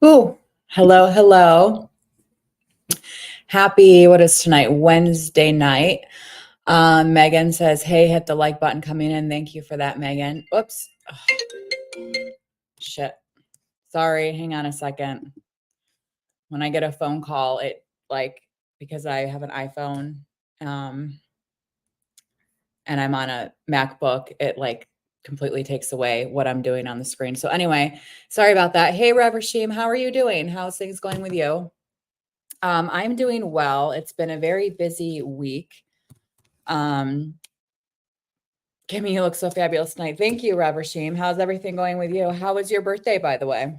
Ooh, hello, hello. Happy, what is tonight? Wednesday night. Megan says, hey, hit the like button coming in. Thank you for that, Megan. Oops. Oh, shit. Sorry, hang on a second. When I get a phone call, because I have an iPhone, and I'm on a MacBook, it completely takes away what I'm doing on the screen. So anyway, sorry about that. Hey, Rev Rashim, how are you doing? How's things going with you? I'm doing well. It's been a very busy week. Kimmy, you look so fabulous tonight. Thank you, Rev Rashim. How's everything going with you? How was your birthday, by the way?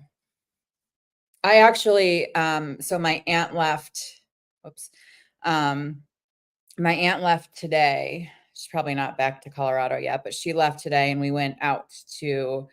I actually, so my aunt left, whoops. My aunt left today. She's probably not back to Colorado yet, but she left today and we went to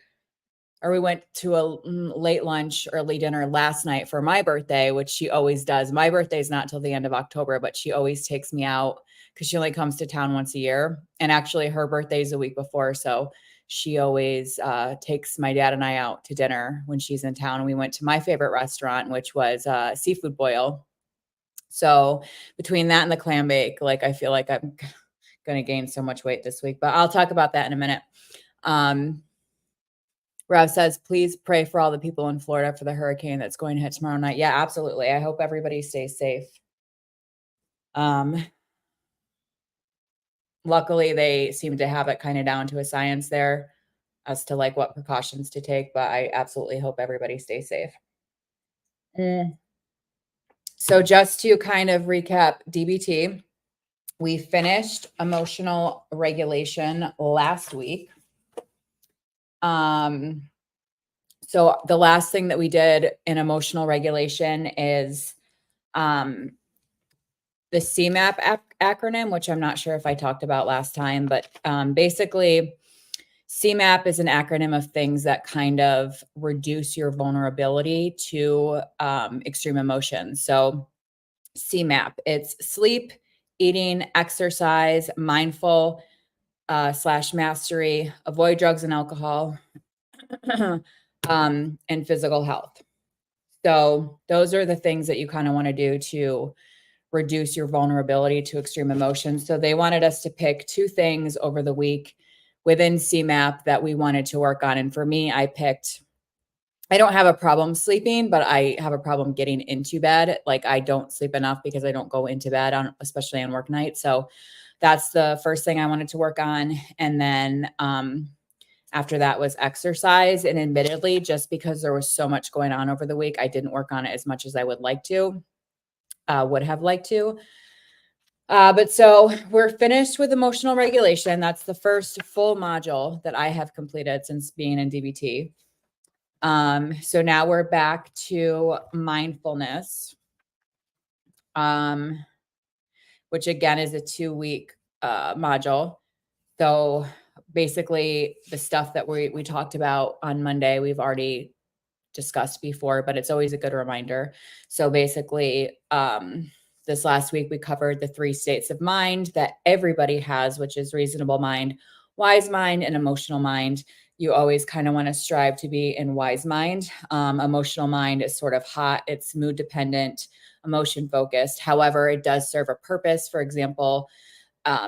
a late lunch, early dinner last night for my birthday, which she always does. My birthday is not till the end of October, but she always takes me out because she only comes to town once a year. And actually her birthday is a week before. So she always takes my dad and I out to dinner when she's in town. And we went to my favorite restaurant, which was Seafood Boil. So between that and the clam bake, I feel like I'm going to gain so much weight this week, but I'll talk about that in a minute. Rob says, please pray for all the people in Florida for the hurricane that's going to hit tomorrow night. Yeah, absolutely. I hope everybody stays safe. Luckily, they seem to have it kind of down to a science there as to what precautions to take, but I absolutely hope everybody stays safe. So just to kind of recap DBT, we finished emotional regulation last week. So the last thing that we did in emotional regulation is the CMAP acronym, which I'm not sure if I talked about last time, but basically CMAP is an acronym of things that kind of reduce your vulnerability to extreme emotions. So CMAP, it's sleep, eating, exercise, mindful / mastery, avoid drugs and alcohol, and physical health. So those are the things that you kind of want to do to reduce your vulnerability to extreme emotions. So they wanted us to pick 2 things over the week within CMAP that we wanted to work on. And for me, I don't have a problem sleeping, but I have a problem getting into bed. I don't sleep enough because I don't go into bed especially on work nights. So that's the first thing I wanted to work on. And then, after that was exercise. And admittedly, just because there was so much going on over the week, I didn't work on it as much as I would have liked to. But so we're finished with emotional regulation. That's the first full module that I have completed since being in DBT. So now we're back to mindfulness, which again is a 2-week module. So basically the stuff that we talked about on Monday, we've already discussed before, but it's always a good reminder. So basically, this last week, we covered the 3 states of mind that everybody has, which is reasonable mind, wise mind, and emotional mind. You always kind of want to strive to be in wise mind. Emotional mind is sort of hot. It's mood dependent, emotion focused. However, it does serve a purpose. For example,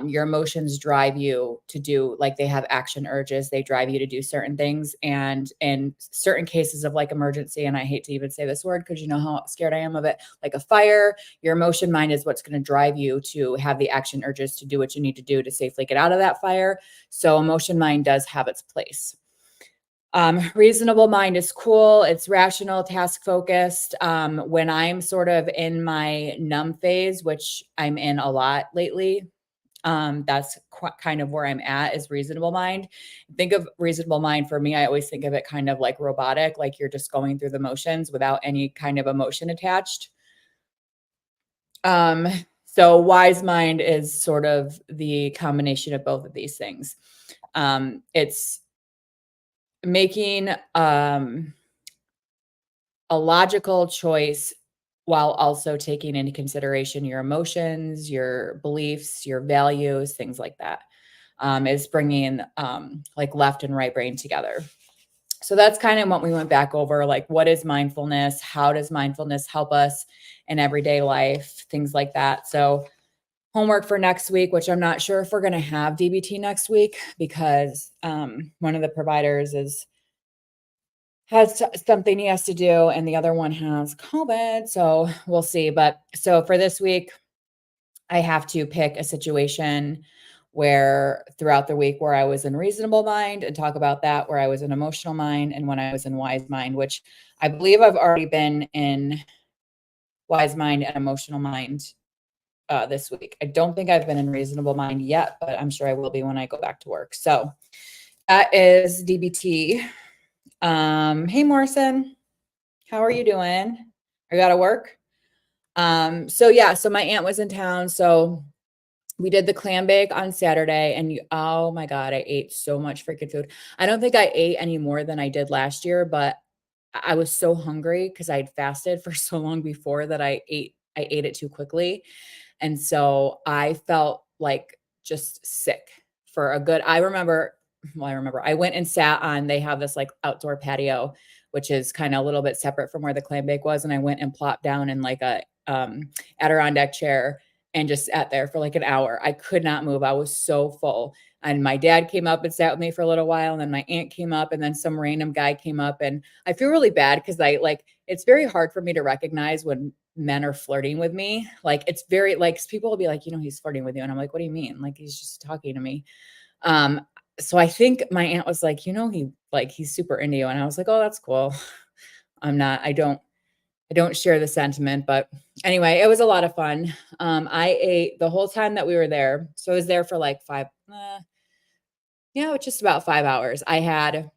your emotions drive you to do, they have action urges. They drive you to do certain things. And in certain cases of emergency, and I hate to even say this word because you know how scared I am of it, like a fire, your emotion mind is what's going to drive you to have the action urges to do what you need to do to safely get out of that fire. So emotion mind does have its place. Reasonable mind is cool. It's rational, task focused. When I'm sort of in my numb phase, which I'm in a lot lately, that's kind of where I'm at is reasonable mind. Think of reasonable mind for me. I always think of it kind of like robotic, like you're just going through the motions without any kind of emotion attached. So wise mind is sort of the combination of both of these things. It's making a logical choice while also taking into consideration your emotions, your beliefs, your values, things like that. Is bringing left and right brain together. So that's kind of what we went back over, like, what is mindfulness? How does mindfulness help us in everyday life? Things like that. So homework for next week, which I'm not sure if we're going to have DBT next week because one of the providers has something he has to do and the other one has COVID. So we'll see. But so for this week, I have to pick a situation where throughout the week where I was in reasonable mind and talk about that, where I was in emotional mind and when I was in wise mind, which I believe I've already been in wise mind and emotional mind this week. I don't think I've been in reasonable mind yet, but I'm sure I will be when I go back to work. So that is DBT. Hey Morrison, how are you doing? Are you out of work? So yeah, so my aunt was in town, so we did the clam bake on Saturday, and oh my God, I ate so much freaking food. I don't think I ate any more than I did last year, but I was so hungry because I'd fasted for so long before that I ate it too quickly. And so I felt like just sick for a good, I went and sat on, they have this like outdoor patio, which is kind of a little bit separate from where the clam bake was. And I went and plopped down in like a Adirondack chair and just sat there for like an hour. I could not move. I was so full. And my dad came up and sat with me for a little while. And then my aunt came up and then some random guy came up. And I feel really bad because it's very hard for me to recognize when men are flirting with me. Like it's very like people will be like, he's flirting with you. And I'm like, what do you mean? Like he's just talking to me. Um, so I think my aunt was like, he's super into you. And I was like, oh, that's cool. I don't share the sentiment, but anyway, it was a lot of fun. I ate the whole time that we were there. So I was there for like just about 5 hours. And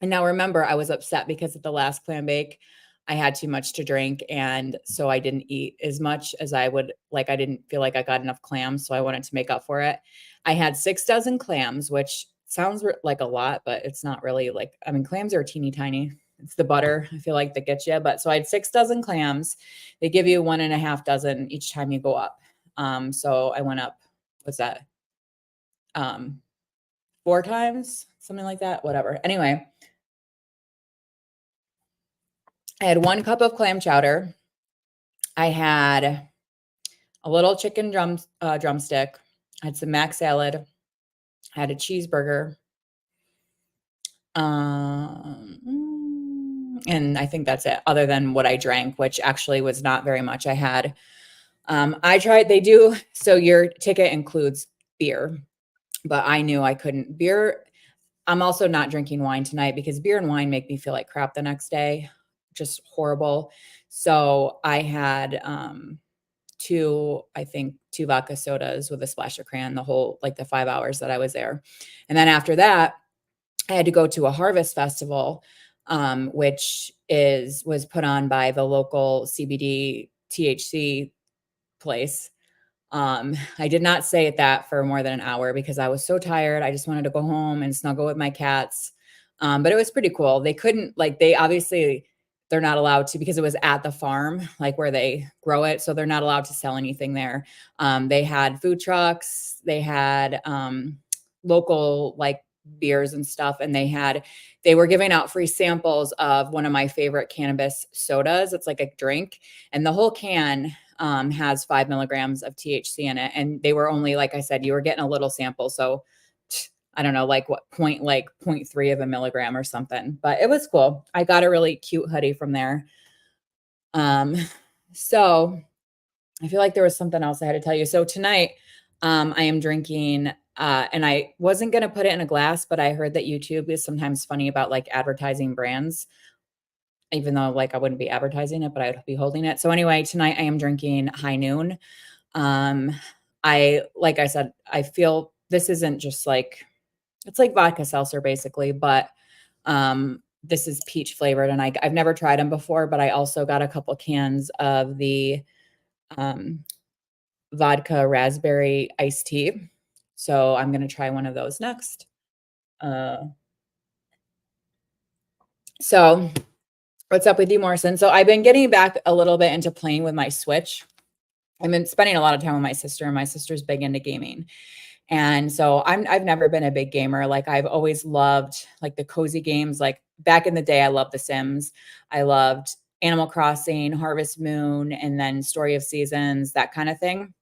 now remember, I was upset because at the last clam bake, I had too much to drink. And so I didn't eat as much as I would like. I didn't feel like I got enough clams. So I wanted to make up for it. I had 6 dozen clams, which sounds like a lot, but it's not really like, I mean, clams are teeny tiny. It's the butter, I feel like, that gets you. But so I had 6 dozen clams. They give you 1.5 dozen each time you go up. So I went up, what's that? 4 times, something like that, whatever. Anyway, I had 1 cup of clam chowder. I had a little chicken drumstick. I had some mac salad. I had a cheeseburger. And I think that's it, other than what I drank, which actually was not very much. So your ticket includes beer, but I knew I couldn't. Beer, I'm also not drinking wine tonight because beer and wine make me feel like crap the next day. Just horrible. So I had two vodka sodas with a splash of cran the whole, like the 5 hours that I was there. And then after that, I had to go to a harvest festival, which was put on by the local CBD THC place. I did not stay at that for more than an hour because I was so tired. I just wanted to go home and snuggle with my cats. But it was pretty cool. They're not allowed to, because it was at the farm, like where they grow it. So they're not allowed to sell anything there. They had food trucks, they had local like beers and stuff. And they were giving out free samples of one of my favorite cannabis sodas. It's like a drink, and the whole can has 5 milligrams of THC in it. And they were only, like I said, you were getting a little sample. So I don't know, like 0.3 of a milligram or something, but it was cool. I got a really cute hoodie from there. So I feel like there was something else I had to tell you. So tonight, I am drinking, and I wasn't going to put it in a glass, but I heard that YouTube is sometimes funny about like advertising brands, even though like I wouldn't be advertising it, but I'd be holding it. So anyway, tonight I am drinking High Noon. Like I said, I feel this isn't just like, it's like vodka seltzer basically, but this is peach flavored, and I've never tried them before, but I also got a couple cans of the vodka raspberry iced tea. So I'm going to try one of those next. So what's up with you, Morrison? So I've been getting back a little bit into playing with my Switch. I've been spending a lot of time with my sister, and my sister's big into gaming. And so I've never been a big gamer. Like I've always loved like the cozy games, like back in the day, I loved The Sims. I loved Animal Crossing, Harvest Moon, and then Story of Seasons, that kind of thing.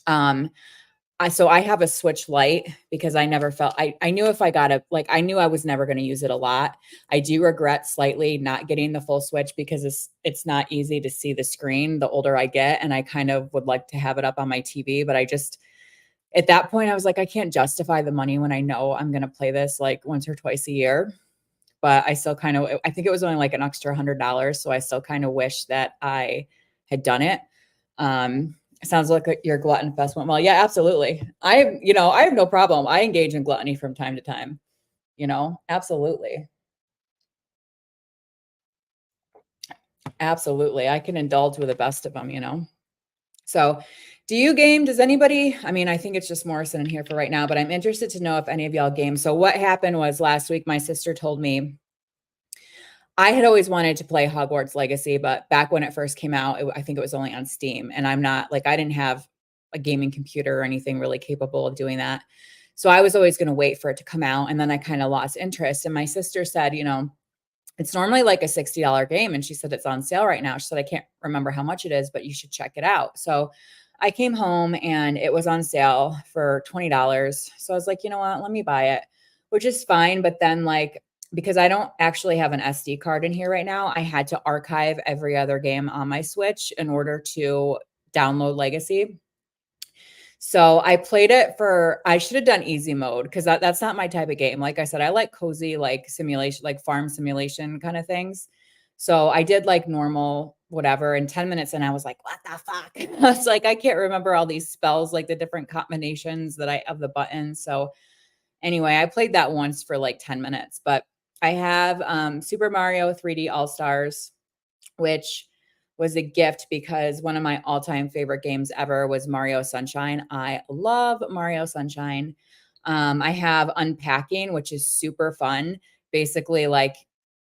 Um, I have a Switch Lite because I never felt I knew if I got a like I knew I was never going to use it a lot. I do regret slightly not getting the full Switch because it's not easy to see the screen the older I get, and I kind of would like to have it up on my TV, but I just at that point I was like I can't justify the money when I know I'm going to play this like once or twice a year. But I still kind of I think it was only like an extra $100, so I still kind of wish that I had done it. Sounds like your glutton fest went well. Yeah, absolutely. I have no problem. I engage in gluttony from time to time, absolutely. Absolutely. I can indulge with the best of them. So, do you game? Does anybody? I mean, I think it's just Morrison in here for right now, but I'm interested to know if any of y'all game. So, what happened was last week, my sister told me I had always wanted to play Hogwarts Legacy, but back when it first came out, I think it was only on Steam. And I'm not like, I didn't have a gaming computer or anything really capable of doing that. So I was always going to wait for it to come out. And then I kind of lost interest. And my sister said, it's normally like a $60 game. And she said, it's on sale right now. She said, I can't remember how much it is, but you should check it out. So I came home and it was on sale for $20. So I was like, you know what, let me buy it, which is fine. But then because I don't actually have an SD card in here right now, I had to archive every other game on my Switch in order to download Legacy. So I played it I should have done easy mode because that's not my type of game. Like I said, I like cozy, like simulation, like farm simulation kind of things. So I did like normal, whatever, in 10 minutes. And I was like, what the fuck? I was like, I can't remember all these spells, like the different combinations that I have the buttons. So anyway, I played that once for like 10 minutes, but I have Super Mario 3D All-Stars, which was a gift because one of my all-time favorite games ever was Mario Sunshine. I love Mario Sunshine. I have Unpacking, which is super fun. Basically, like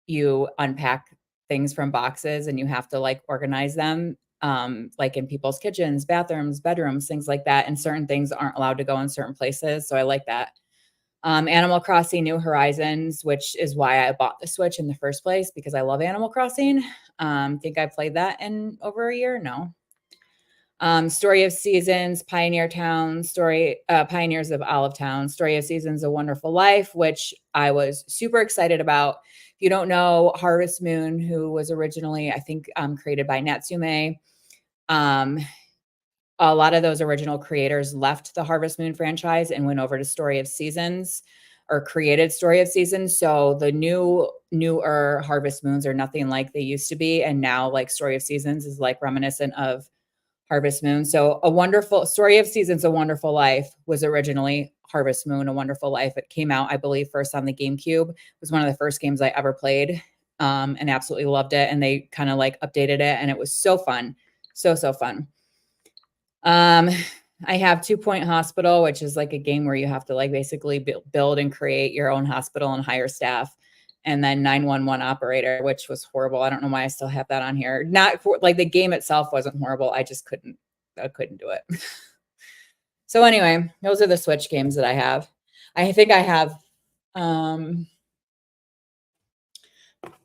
you unpack things from boxes and you have to like organize them, like in people's kitchens, bathrooms, bedrooms, things like that. And certain things aren't allowed to go in certain places. So I like that. Animal Crossing New Horizons, which is why I bought the Switch in the first place because I love Animal Crossing. Think I played that in over a year. No. Story of Seasons, Pioneer Town, Pioneers of Olive Town, Story of Seasons, A Wonderful Life, which I was super excited about. If you don't know, Harvest Moon, who was originally, I think, created by Natsume, a lot of those original creators left the Harvest Moon franchise and went over to Story of Seasons or created Story of Seasons. So the newer Harvest Moons are nothing like they used to be. And now like Story of Seasons is like reminiscent of Harvest Moon. So A Wonderful Story of Seasons, A Wonderful Life was originally Harvest Moon, A Wonderful Life. It came out, I believe, first on the GameCube. It was one of the first games I ever played, and absolutely loved it. And they kind of like updated it and it was so fun. So fun. I have 2 Point Hospital, which is like a game where you have to like basically build and create your own hospital and hire staff. And then 911 Operator, which was horrible. I don't know why I still have that on here. Not for, like the game itself wasn't horrible. I couldn't do it. So anyway, those are the Switch games that I have. I think I have,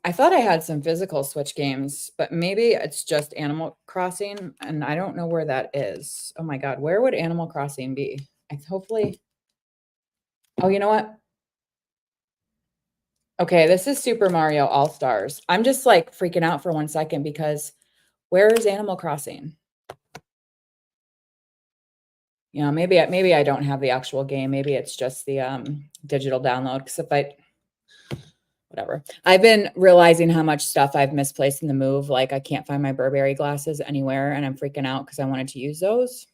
I thought I had some physical Switch games, but maybe it's just Animal Crossing, and I don't know where that is. Oh my God, where would Animal Crossing be? Hopefully. Oh, you know what? Okay, this is Super Mario All-Stars. I'm just like freaking out for 1 second because where is Animal Crossing? Maybe I don't have the actual game. Maybe it's just the digital download. Because whatever. I've been realizing how much stuff I've misplaced in the move. Like I can't find my Burberry glasses anywhere and I'm freaking out because I wanted to use those.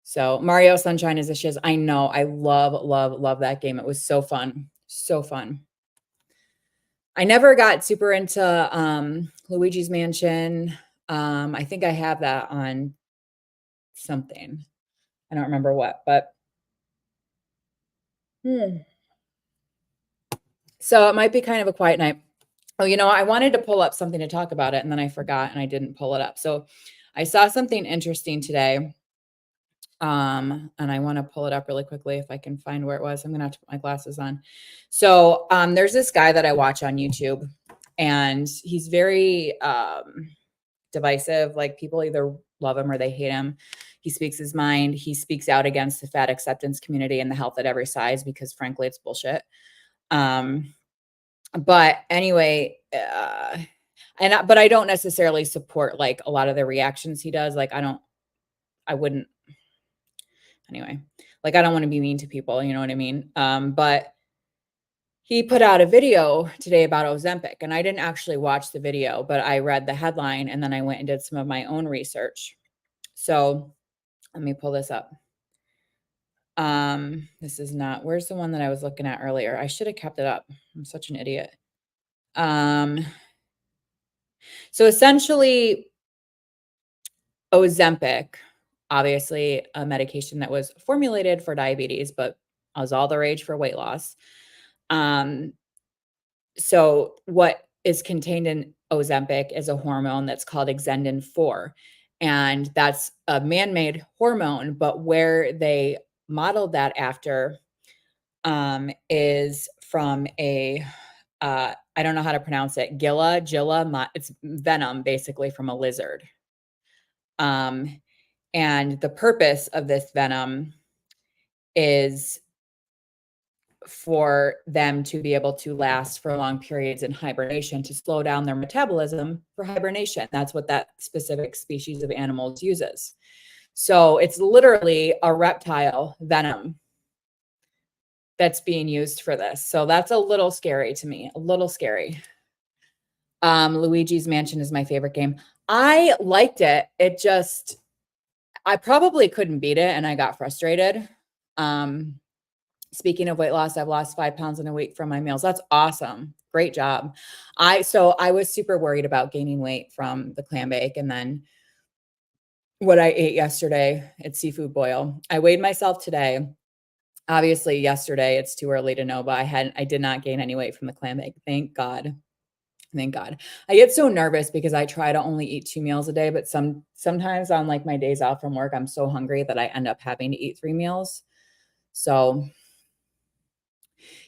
So Mario Sunshine is a shiz. I know. I love that game. It was so fun. So fun. I never got super into Luigi's Mansion. I think I have that on something. I don't remember what, but so it might be kind of a quiet night. Oh, I wanted to pull up something to talk about it, and then I forgot, and I didn't pull it up. So I saw something interesting today. And I want to pull it up really quickly if I can find where it was. I'm gonna have to put my glasses on. So there's this guy that I watch on YouTube, and he's very divisive. Like people either love him or they hate him. He speaks his mind. He speaks out against the fat acceptance community and the health at every size because frankly, it's bullshit. But anyway, but I don't necessarily support like a lot of the reactions he does. Like I wouldn't anyway, like I don't want to be mean to people, you know what I mean? But he put out a video today about Ozempic, and I didn't actually watch the video, but I read the headline and then I went and did some of my own research. So let me pull this up. This is not, where's the one that I was looking at earlier? I should have kept it up. I'm such an idiot. So essentially, Ozempic, obviously a medication that was formulated for diabetes, but was all the rage for weight loss. So what is contained in Ozempic is a hormone that's called Exendin 4. And that's a man-made hormone, but where they modeled that after is from a I don't know how to pronounce it. It's venom basically from a lizard. And the purpose of this venom is for them to be able to last for long periods in hibernation to slow down their metabolism for hibernation. That's what that specific species of animals uses. So it's literally a reptile venom that's being used for this. So that's a little scary to me, a little scary. Luigi's Mansion is my favorite game. I liked it. I probably couldn't beat it and I got frustrated. Speaking of weight loss, I've lost 5 pounds in a week from my meals. That's awesome. Great job. So I was super worried about gaining weight from the clam bake and then what I ate yesterday at Seafood Boil. I weighed myself today. Obviously, yesterday it's too early to know, but I did not gain any weight from the clam bake. Thank God. Thank God. I get so nervous because I try to only eat 2 meals a day, but sometimes on like my days off from work, I'm so hungry that I end up having to eat 3 meals. So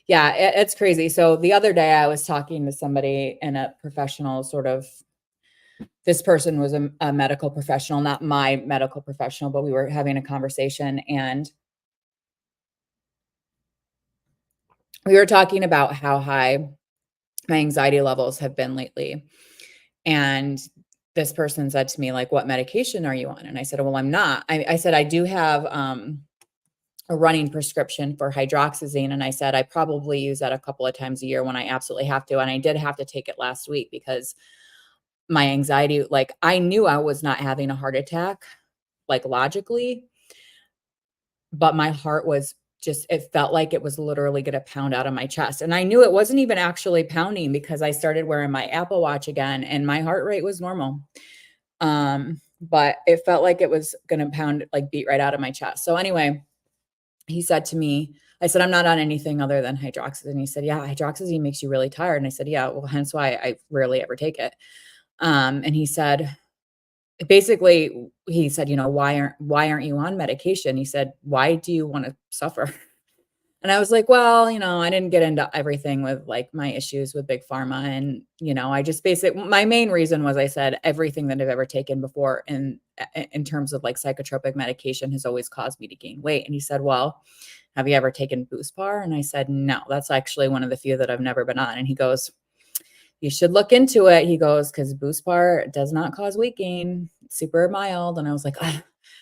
yeah, it's crazy. So the other day I was talking to somebody in a professional this person was a medical professional, not my medical professional, but we were having a conversation and we were talking about how high my anxiety levels have been lately. And this person said to me, like, what medication are you on? And I said, well, I'm not. I said, I do have a running prescription for hydroxyzine. And I said, I probably use that a couple of times a year when I absolutely have to. And I did have to take it last week because my anxiety, like I knew I was not having a heart attack, like logically, but my heart was it felt like it was literally going to pound out of my chest. And I knew it wasn't even actually pounding because I started wearing my Apple Watch again and my heart rate was normal. But it felt like it was going to beat right out of my chest. So anyway, he said to me, I said, I'm not on anything other than hydroxyzine. He said, yeah, hydroxyzine makes you really tired. And I said, yeah, well, hence why I rarely ever take it. And he said, basically, he said, you know, why aren't you on medication? He said, why do you want to suffer? And I was like, well, you know, I didn't get into everything with like my issues with big pharma. And, you know, I just my main reason was I said everything that I've ever taken before in terms of like psychotropic medication has always caused me to gain weight. And he said, well, have you ever taken Boostbar? And I said, no, that's actually one of the few that I've never been on. And he goes, you should look into it. He goes, because Boostbar does not cause weight gain. It's super mild. And I was like,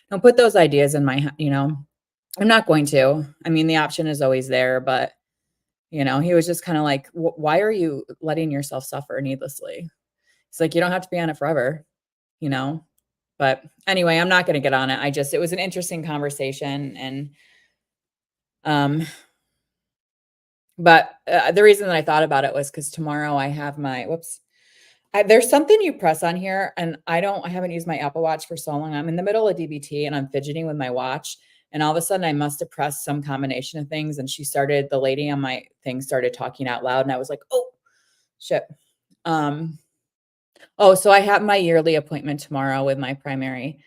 don't put those ideas in my, you know, I'm not going to. I mean, the option is always there, but you know, he was just kind of like, why are you letting yourself suffer needlessly? It's like, you don't have to be on it forever, you know? But anyway, I'm not going to get on it. It was an interesting conversation. And, but the reason that I thought about it was because tomorrow I have there's something you press on here and I haven't used my Apple Watch for so long. I'm in the middle of DBT and I'm fidgeting with my watch. And all of a sudden I must have pressed some combination of things. And the lady on my thing started talking out loud. And I was like, oh, shit. So I have my yearly appointment tomorrow with my primary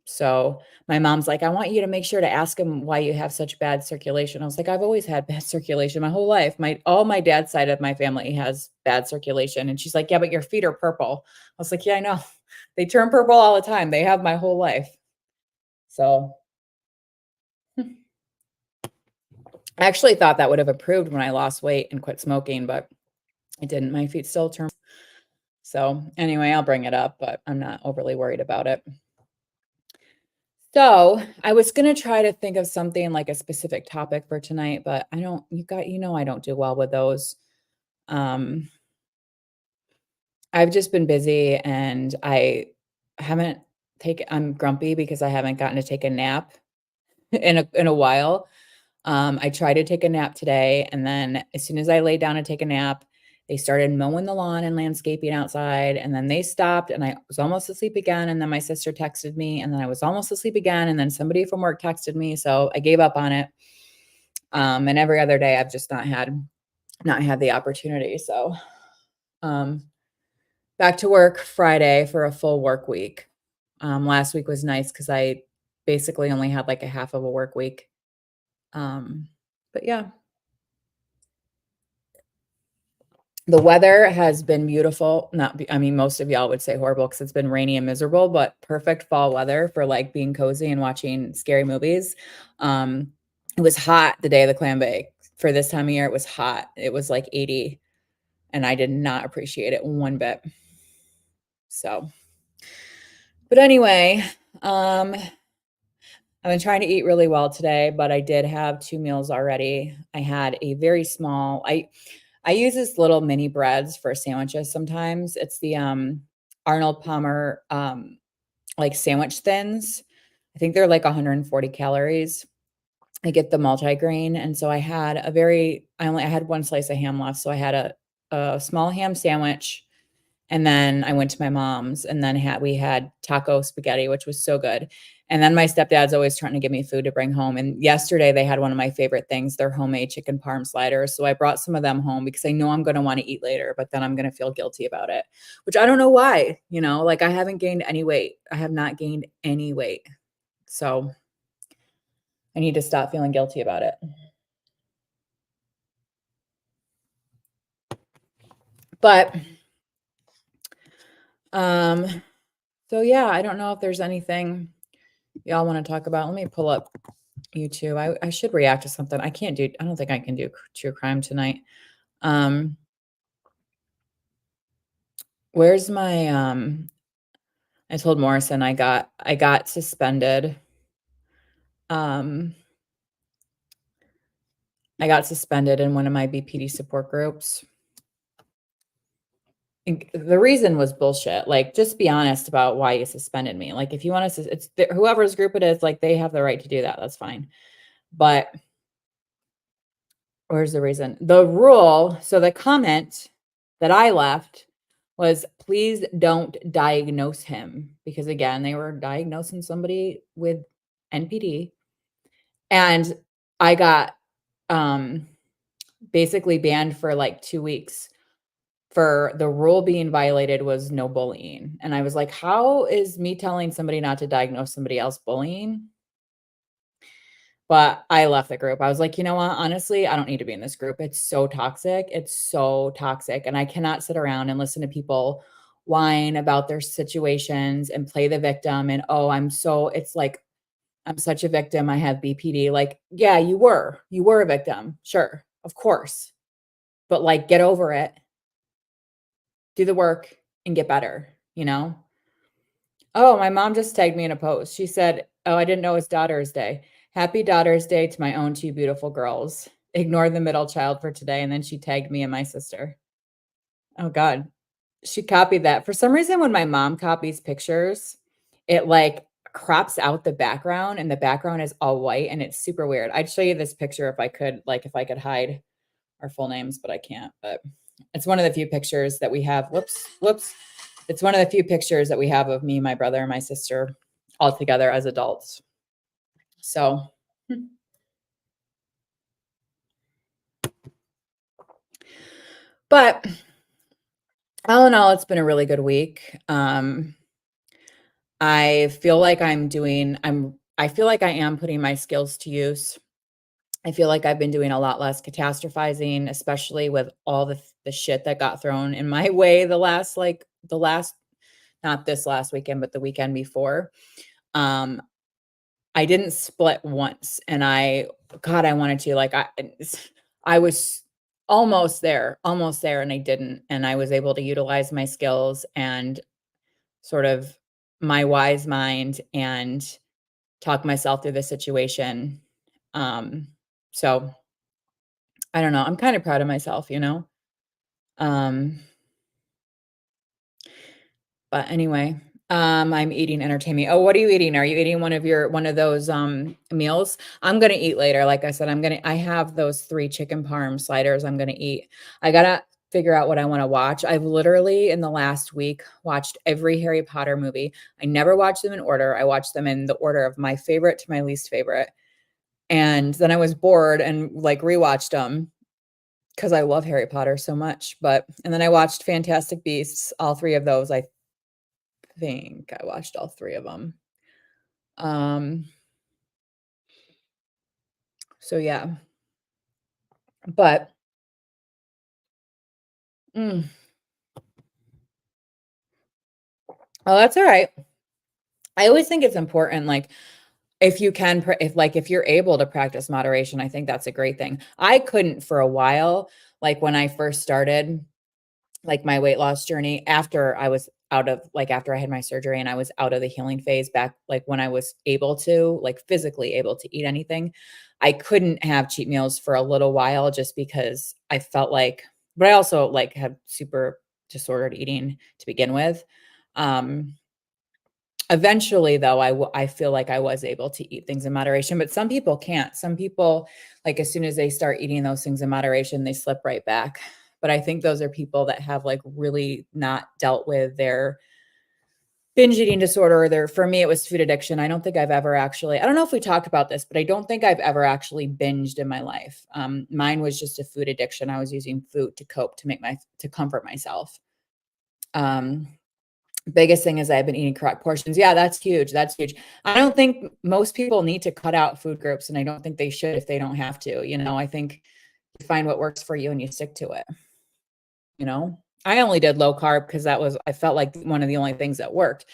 So my mom's like, I want you to make sure to ask him why you have such bad circulation. I was like, I've always had bad circulation my whole life. All my dad's side of my family has bad circulation. And she's like, yeah, but your feet are purple. I was like, yeah, I know. They turn purple all the time. They have my whole life. So I actually thought that would have improved when I lost weight and quit smoking, but it didn't. My feet still turn. So anyway, I'll bring it up, but I'm not overly worried about it. So I was gonna try to think of something like a specific topic for tonight, but I don't, I don't do well with those. Um, I've just been busy and I haven't I'm grumpy because I haven't gotten to take a nap in a while. I tried to take a nap today, and then as soon as I laid down to take a nap, they started mowing the lawn and landscaping outside, and then they stopped, and I was almost asleep again, and then my sister texted me, and then I was almost asleep again, and then somebody from work texted me, so I gave up on it. And every other day I've just not had the opportunity. So, um, back to work Friday for a full work week. Last week was nice because I basically only had like a half of a work week. But yeah, the weather has been beautiful. Not be I mean, most of y'all would say horrible because 'cause it's been rainy and miserable, but perfect fall weather for, like, being cozy and watching scary movies. Um, it was hot the day of the clam bake. For this time of year, it was hot. It was, like, 80, and I did not appreciate it one bit. So, but anyway, um, I've been trying to eat really well today, but I did have 2 meals already. I had a very small I use this little mini breads for sandwiches sometimes. It's the, Arnold Palmer, like, sandwich thins. I think they're, like, 140 calories. I get the multigrain, and so I had 1 slice of ham left, so I had a small ham sandwich, and then I went to my mom's, and then we had taco spaghetti, which was so good. And then my stepdad's always trying to give me food to bring home. And yesterday they had one of my favorite things, their homemade chicken parm sliders. So I brought some of them home because I know I'm going to want to eat later, but then I'm going to feel guilty about it, which I don't know why, like I haven't gained any weight. I have not gained any weight. So I need to stop feeling guilty about it. But um so yeah, I don't know if there's anything y'all want to talk about. Let me pull up YouTube. I should react to something. I don't think I can do true crime tonight. Um, where's my I told Morrison I got suspended. Um, I got suspended in one of my BPD support groups. And the reason was bullshit. Like, just be honest about why you suspended me. Like, if you want to, whoever's group it is, like, they have the right to do that. That's fine. But where's the reason? The rule, so the comment that I left was, "Please don't diagnose him," because again, they were diagnosing somebody with NPD, and I got, um, basically banned for, like, 2 weeks for the rule being violated was no bullying, and I was like, "How is me telling somebody not to diagnose somebody else bullying?" But I left the group. I was like, "You know what? Honestly, I don't need to be in this group. It's so toxic. It's so toxic, and I cannot sit around and listen to people whine about their situations and play the victim and, "Oh, it's like, I'm such a victim. I have BPD." Like, yeah, you were. You were a victim. Sure. Of course. But, like, get over it, do the work, and get better, you know? Oh, my mom just tagged me in a post. She said, "Oh, I didn't know it was Daughter's Day. Happy Daughter's Day to my own 2 beautiful girls. Ignore the middle child for today." And then she tagged me and my sister. Oh god. She copied that. For some reason, when my mom copies pictures, it, like, crops out the background, and the background is all white, and it's super weird. I'd show you this picture if I could hide our full names, but I can't. But it's one of the few pictures that we have. Whoops, whoops. It's one of the few pictures that we have of me, my brother, and my sister all together as adults. So, but all in all, it's been a really good week. I feel like I feel like I am putting my skills to use. I feel like I've been doing a lot less catastrophizing, especially with all the shit that got thrown in my way the last not this last weekend, but the weekend before. Um, I didn't split once, and God, I wanted to, like, I was almost there, and I didn't, and I was able to utilize my skills and sort of my wise mind and talk myself through the situation. Um, so I don't know. I'm kind of proud of myself, you know? Um, but anyway, I'm eating entertainment. Oh, what are you eating? Are you eating one of those meals? I'm gonna eat later. Like I said, I have those 3 chicken parm sliders I'm gonna eat. I gotta figure out what I want to watch. I've literally in the last week watched every Harry Potter movie. I never watched them in order. I watched them in the order of my favorite to my least favorite. And then I was bored and like rewatched them because I love Harry Potter so much. And then I watched Fantastic Beasts, all 3 of those. I think I watched all 3 of them. Um, so yeah, but mm, oh, that's all right. I always think it's important, like, if you can, if you're able to practice moderation, I think that's a great thing. I couldn't for a while, like when I first started, like my weight loss journey after I was out of like after I had my surgery and I was out of the healing phase back like when I was able to, like physically able to eat anything. I couldn't have cheat meals for a little while just because I felt like but I also like have super disordered eating to begin with. Um Eventually though I feel like I was able to eat things in moderation, but some people can't. Some people like as soon as they start eating those things in moderation, they slip right back. But I think those are people that have like really not dealt with their binge eating disorder or their for me it was food addiction. I don't think I've ever actually I don't know if we talked about this, but I don't think I've ever actually binged in my life. Mine was just a food addiction. I was using food to cope to comfort myself. Um Biggest thing is I've been eating correct portions. Yeah, that's huge, that's huge. I don't think most people need to cut out food groups, and I don't think they should if they don't have to, you know? I think you find what works for you and you stick to it, you know? I only did low carb because I felt like one of the only things that worked,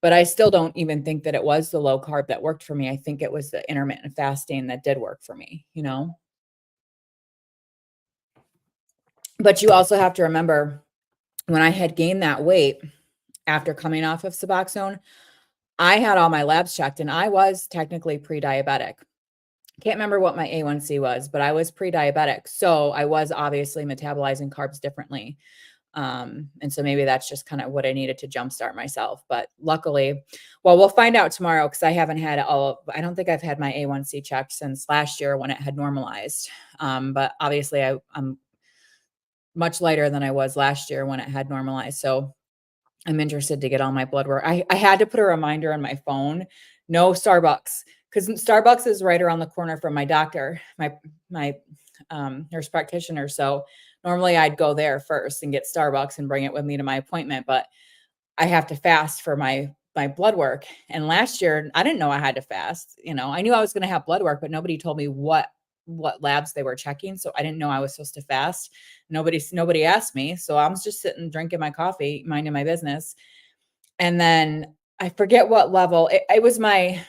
but I still don't even think that it was the low carb that worked for me. I think it was the intermittent fasting that did work for me, you know? But you also have to remember when I had gained that weight after coming off of Suboxone, I had all my labs checked and I was technically pre-diabetic. Can't remember what my A1C was, but I was pre-diabetic. So I was obviously metabolizing carbs differently. And so maybe that's just kind of what I needed to jumpstart myself. But luckily, well, we'll find out tomorrow because I don't think I've had my A1C checked since last year when it had normalized. But obviously I'm much lighter than I was last year when it had normalized. So I'm interested to get all my blood work. I had to put a reminder on my phone, no Starbucks, because Starbucks is right around the corner from my doctor, my nurse practitioner. So normally I'd go there first and get Starbucks and bring it with me to my appointment, but I have to fast for my blood work. And last year I didn't know I had to fast. You know, I knew I was going to have blood work, but nobody told me what labs they were checking. So I didn't know I was supposed to fast. Nobody asked me. So I was just sitting drinking my coffee, minding my business. And then I forget what level. It wasn't my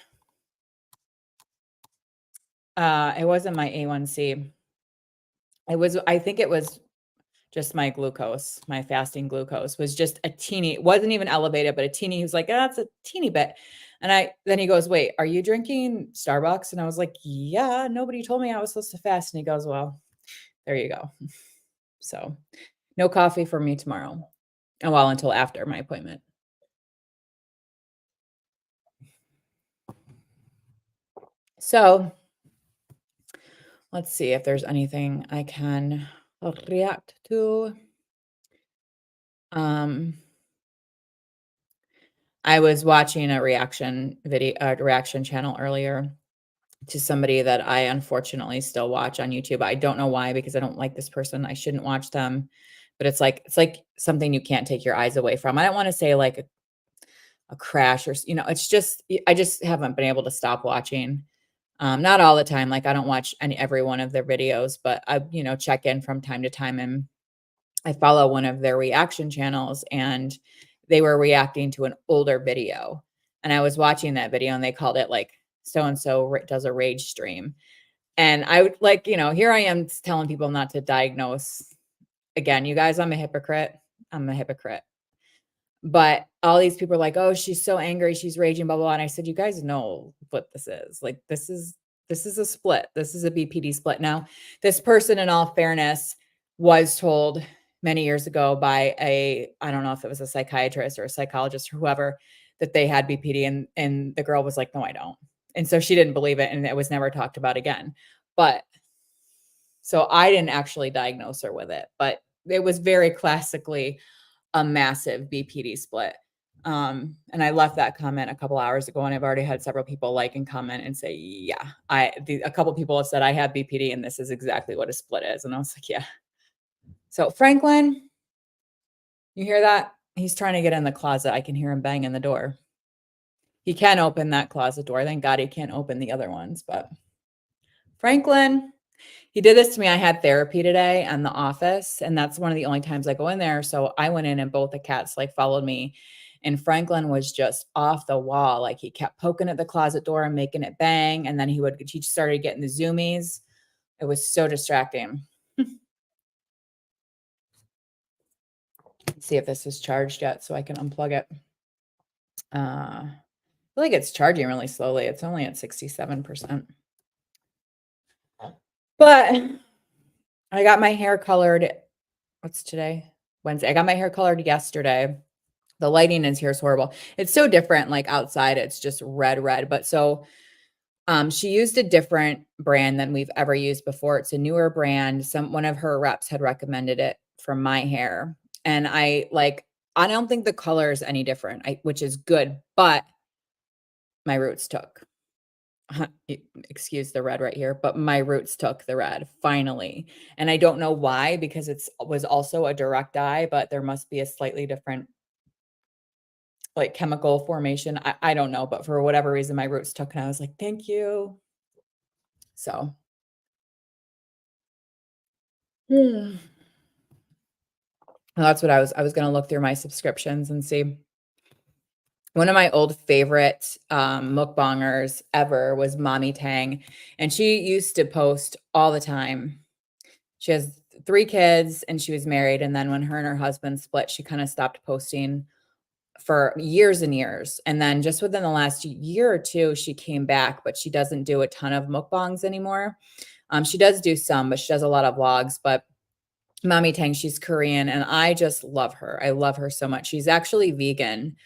A1C. I think it was just my glucose, my fasting glucose was just a teeny, it wasn't even elevated, but a teeny, he was like, that's a teeny bit. Then he goes, wait, are you drinking Starbucks? And I was like, yeah, nobody told me I was supposed to fast. And he goes, well, there you go. So no coffee for me tomorrow. Oh, well, until after my appointment. So let's see if there's anything I can react to. Um, I was watching a reaction channel earlier to somebody that I unfortunately still watch on YouTube. I don't know why because I don't like this person. I shouldn't watch them, but it's like something you can't take your eyes away from. I don't want to say like a crash or, it's just, I just haven't been able to stop watching. Not all the time. Like I don't watch every one of their videos, but I, check in from time to time, and I follow one of their reaction channels, and they were reacting to an older video. And I was watching that video, and they called it like so and so does a rage stream. And I would like, here I am telling people not to diagnose. Again, you guys, I'm a hypocrite. I'm a hypocrite. But all these people are like, "Oh, she's so angry, she's raging, blah, blah, blah." And I said, "You guys know what this is. Like, this is a split. This is a BPD split." Now, this person, in all fairness, was told many years ago by I don't know if it was a psychiatrist or a psychologist or whoever, that they had BPD, and the girl was like, "No, I don't." And so she didn't believe it, and it was never talked about again. But so I didn't actually diagnose her with it, but it was very classically a massive BPD split. And I left that comment a couple hours ago, and I've already had several people like and comment and say, yeah, a couple people have said I have BPD and this is exactly what a split is. And I was like, yeah. So Franklin, you hear that? He's trying to get in the closet. I can hear him banging the door. He can open that closet door. Thank God he can't open the other ones, but Franklin, he did this to me. I had therapy today in the office, and that's one of the only times I go in there. So I went in, and both the cats like followed me. And Franklin was just off the wall. Like he kept poking at the closet door and making it bang. And then he started getting the zoomies. It was so distracting. Let's see if this is charged yet so I can unplug it. I feel like it's charging really slowly. It's only at 67%. But I got my hair colored. What's today? Wednesday. I got my hair colored yesterday. The lighting in here is horrible. It's so different. Like outside, it's just red. But so she used a different brand than we've ever used before. It's a newer brand. One of her reps had recommended it for my hair. And I don't think the color is any different, which is good, but my roots took. Excuse the red right here, but my roots took the red finally. And I don't know why, because was also a direct dye, but there must be a slightly different like chemical formation. I don't know, but for whatever reason, my roots took, and I was like, thank you. So. Well, that's what I was going to look through my subscriptions and see. One of my old favorite mukbangers ever was Mommy Tang, and she used to post all the time. She has 3 kids, and she was married, and then when her and her husband split, she kind of stopped posting for years and years. And then just within the last year or 2, she came back, but she doesn't do a ton of mukbangs anymore. She does do some, but she does a lot of vlogs. But Mommy Tang, she's Korean, and I just love her. I love her so much. She's actually vegan.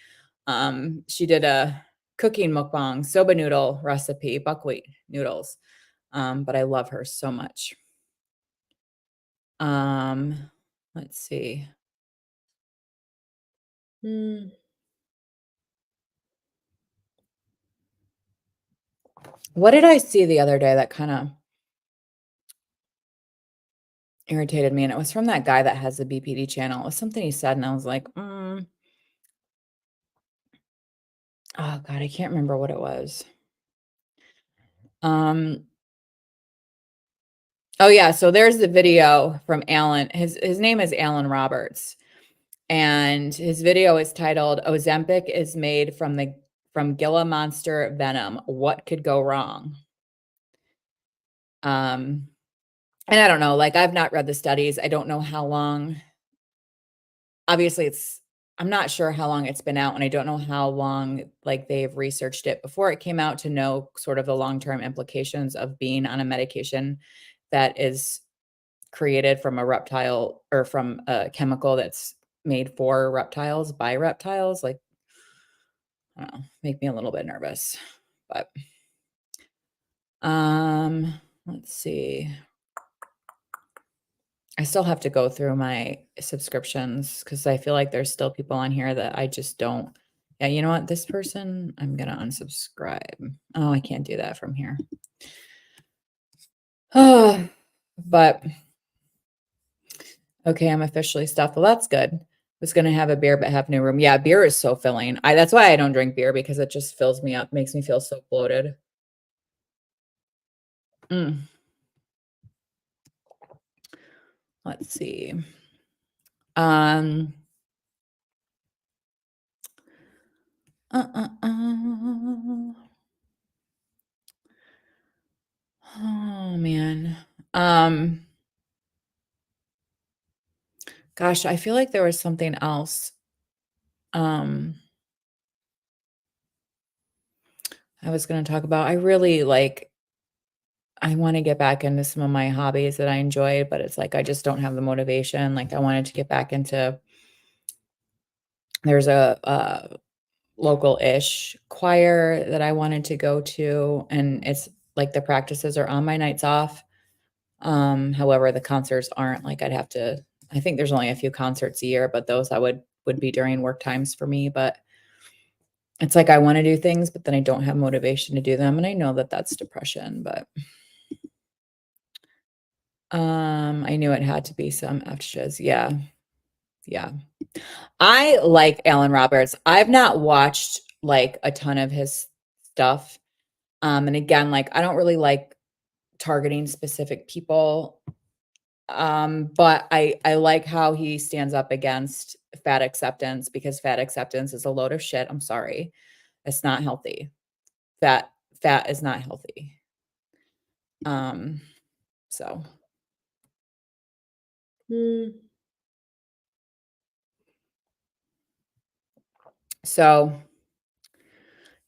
She did a cooking mukbang, soba noodle recipe, buckwheat noodles. But I love her so much. Let's see. What did I see the other day that kind of irritated me? And it was from that guy that has the BPD channel. It was something he said, and I was like, oh God, I can't remember what it was. Oh yeah, so there's the video from Alan. His name is Alan Roberts, and his video is titled "Ozempic is made from Gila monster venom. What could go wrong?" And I don't know, like I've not read the studies. I don't know how long. Obviously, I'm not sure how long it's been out, and I don't know how long like they've researched it before it came out to know sort of the long-term implications of being on a medication that is created from a reptile or from a chemical that's made for reptiles by reptiles. Like, I don't know, make me a little bit nervous. But let's see. I still have to go through my subscriptions because I feel like there's still people on here that I just don't. Yeah, you know what? This person, I'm gonna unsubscribe. Oh, I can't do that from here. Oh, but okay, I'm officially stuffed. Well, that's good. Was gonna have a beer, but have no room. Yeah, beer is so filling. That's why I don't drink beer because it just fills me up, makes me feel so bloated. Mm. Let's see. Um, uh, uh, uh. Oh man. Um, Gosh, I feel like there was something else. Um, I was gonna talk about. I really like I wanna get back into some of my hobbies that I enjoyed, but it's like I just don't have the motivation. Like I wanted to get back into there's a local-ish choir that I wanted to go to, and it's like the practices are on my nights off. However, the concerts aren't like I think there's only a few concerts a year, but those that would be during work times for me, but it's like I wanna do things, but then I don't have motivation to do them, and I know that that's depression, but, I knew it had to be some extras. Yeah, yeah. I like Alan Roberts. I've not watched, like, a ton of his stuff, and again, like, I don't really like targeting specific people, but I like how he stands up against fat acceptance because fat acceptance is a load of shit, I'm sorry. It's not healthy. Fat fat is not healthy. Um, so Mm. So,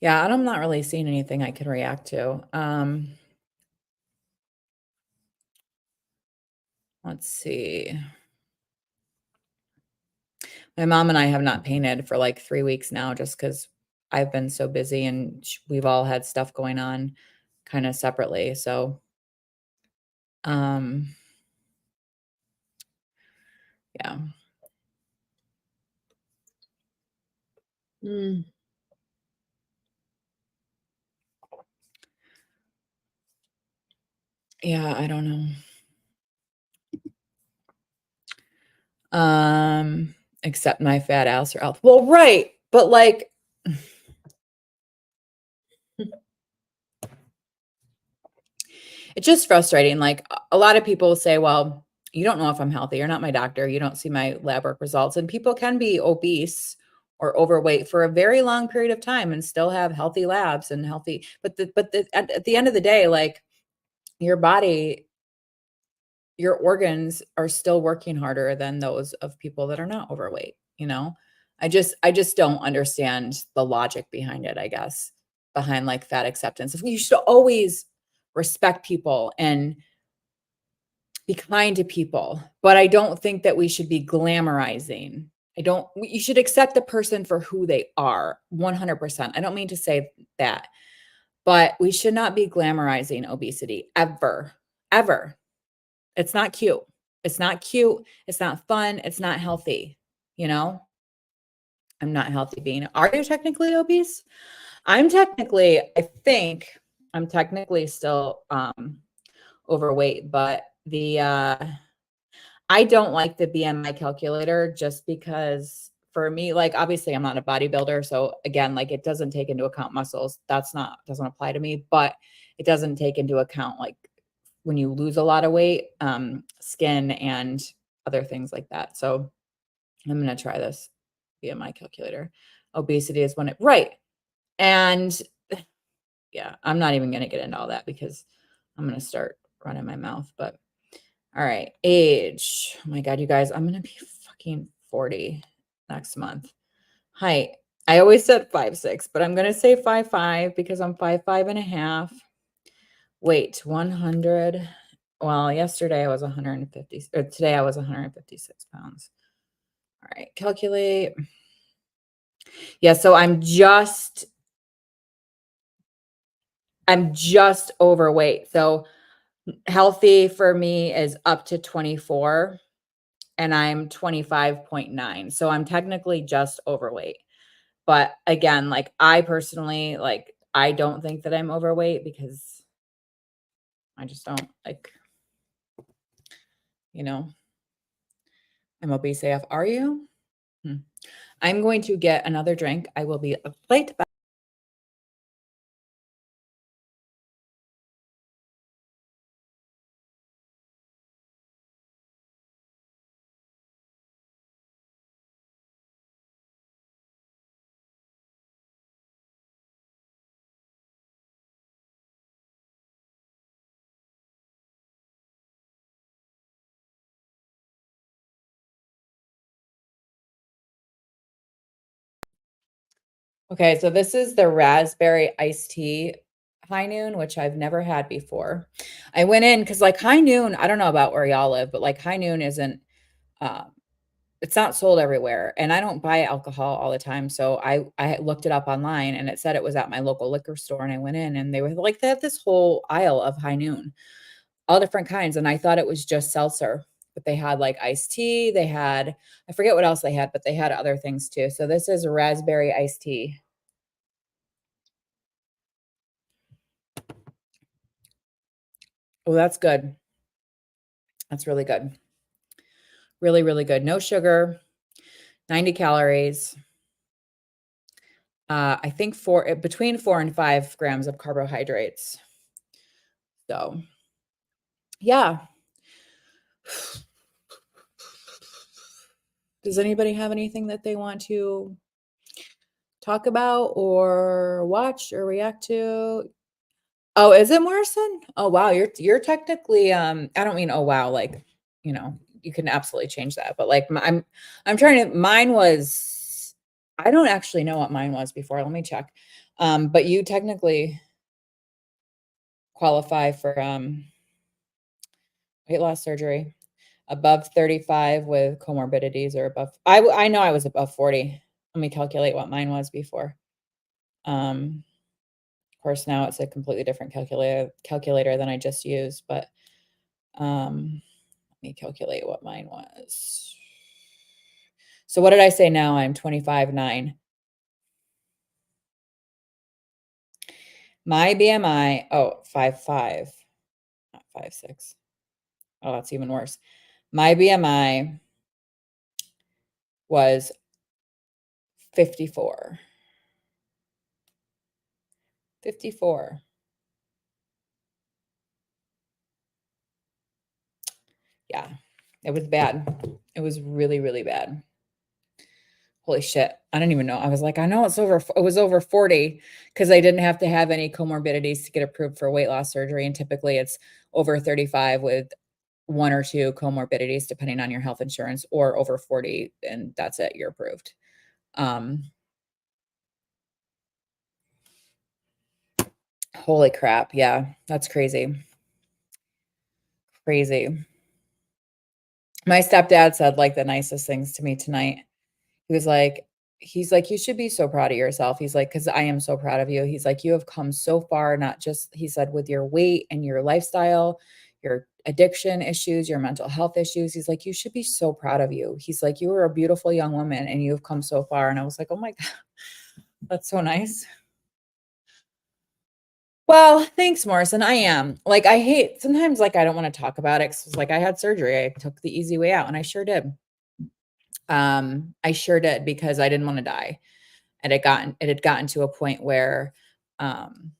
yeah, and I'm not really seeing anything I can react to. Let's see. My mom and I have not painted for like 3 weeks now just because I've been so busy and we've all had stuff going on kind of separately. So, um, yeah. Mm. Yeah, I don't know. Except my fat ass or else. Well, right. But like, it's just frustrating. Like a lot of people say, well, you don't know if I'm healthy. You're not my doctor. You don't see my lab work results. And people can be obese or overweight for a very long period of time and still have healthy labs and healthy. At the end of the day, like your body, your organs are still working harder than those of people that are not overweight, you know? I just don't understand the logic behind it, I guess, behind like fat acceptance. You should always respect people and be kind to people, but I don't think that we should be glamorizing. You should accept the person for who they are 100%. I don't mean to say that, but we should not be glamorizing obesity ever, ever. It's not cute. It's not cute. It's not fun. It's not healthy. You know, I'm not healthy being. Are you technically obese? I think I'm technically still overweight, but I don't like the BMI calculator just because for me, like obviously I'm not a bodybuilder. So again, like it doesn't take into account muscles. Doesn't apply to me, but it doesn't take into account like when you lose a lot of weight, skin and other things like that. So I'm gonna try this BMI calculator. Obesity is when it right. And yeah, I'm not even gonna get into all that because I'm gonna start running my mouth, but all right, age. Oh my God, you guys, I'm gonna be fucking 40 next month. Height. I always said 5'6", but I'm gonna say 5'5" because I'm 5'5" and a half. Weight 100. Well, yesterday I was 150, or today I was 156 pounds. All right, calculate. Yeah, so I'm just overweight. So healthy for me is up to 24 and I'm 25.9. So I'm technically just overweight. But again, like I personally, like I don't think that I'm overweight because I just don't like, you know, I'm obese AF. Are you? I'm going to get another drink. I will be right back. Okay, so this is the raspberry iced tea high noon, which I've never had before. I went in because like high noon, I don't know about where y'all live, but like high noon isn't um it's not sold everywhere, and I don't buy alcohol all the time, so I looked it up online, and it said it was at my local liquor store, and I went in, and they were like, they have this whole aisle of high noon, all different kinds, and I thought it was just seltzer, but they had, like, iced tea, they had I forget what else they had, but they had other things too, so this is raspberry iced tea. Oh, that's good. That's really good. Really, really good. No sugar, 90 calories, I think between 4 and 5 grams of carbohydrates. So, yeah. Does anybody have anything that they want to talk about or watch or react to? Oh, is it Morrison? Oh, wow, you're technically, I don't mean, "Oh, wow," like, you can absolutely change that, but, like, I'm trying to mine was I don't actually know what mine was before, let me check. But you technically qualify for, weight loss surgery, above 35 with comorbidities or above I know I was above 40. Let me calculate what mine was before. Of course, now it's a completely different calculator than I just used, but, let me calculate what mine was. So what did I say now? I'm 25.9. My BMI, oh, 5'5", not 5'6". Oh, that's even worse. My BMI was 54. 54. Yeah, it was bad. It was really, really bad. Holy shit. I don't even know. I was like, I know it was over 40 because I didn't have to have any comorbidities to get approved for weight loss surgery. And typically it's over 35 with one or two comorbidities, depending on your health insurance, or over 40, and that's it, you're approved. Um, Holy crap. Yeah, that's crazy. Crazy. My stepdad said like the nicest things to me tonight. He was like he's like, "You should be so proud of yourself." He's like, "'Cause I am so proud of you." He's like, "You have come so far, not just" he said, "with your weight and your lifestyle, your addiction issues, your mental health issues." He's like, "You should be so proud of you." He's like, "You are a beautiful young woman and you have come so far." And I was like, "Oh my god, that's so nice." Well, thanks, Morrison. I am. Like, I hate sometimes, like, I don't wanna talk about it 'cause, like, I had surgery. I took the easy way out, and I sure did. I sure did because I didn't wanna die. And it had gotten to a point where, um,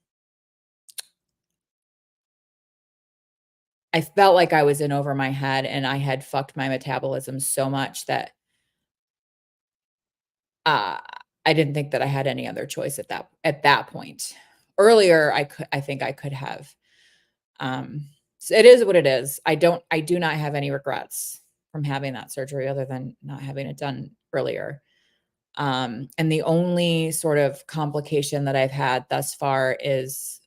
I felt like I was in over my head and I had fucked my metabolism so much that, uh, I didn't think that I had any other choice at that point. Earlier, I think I could have. Um, so it is what it is. I do not have any regrets from having that surgery other than not having it done earlier. And the only sort of complication that I've had thus far is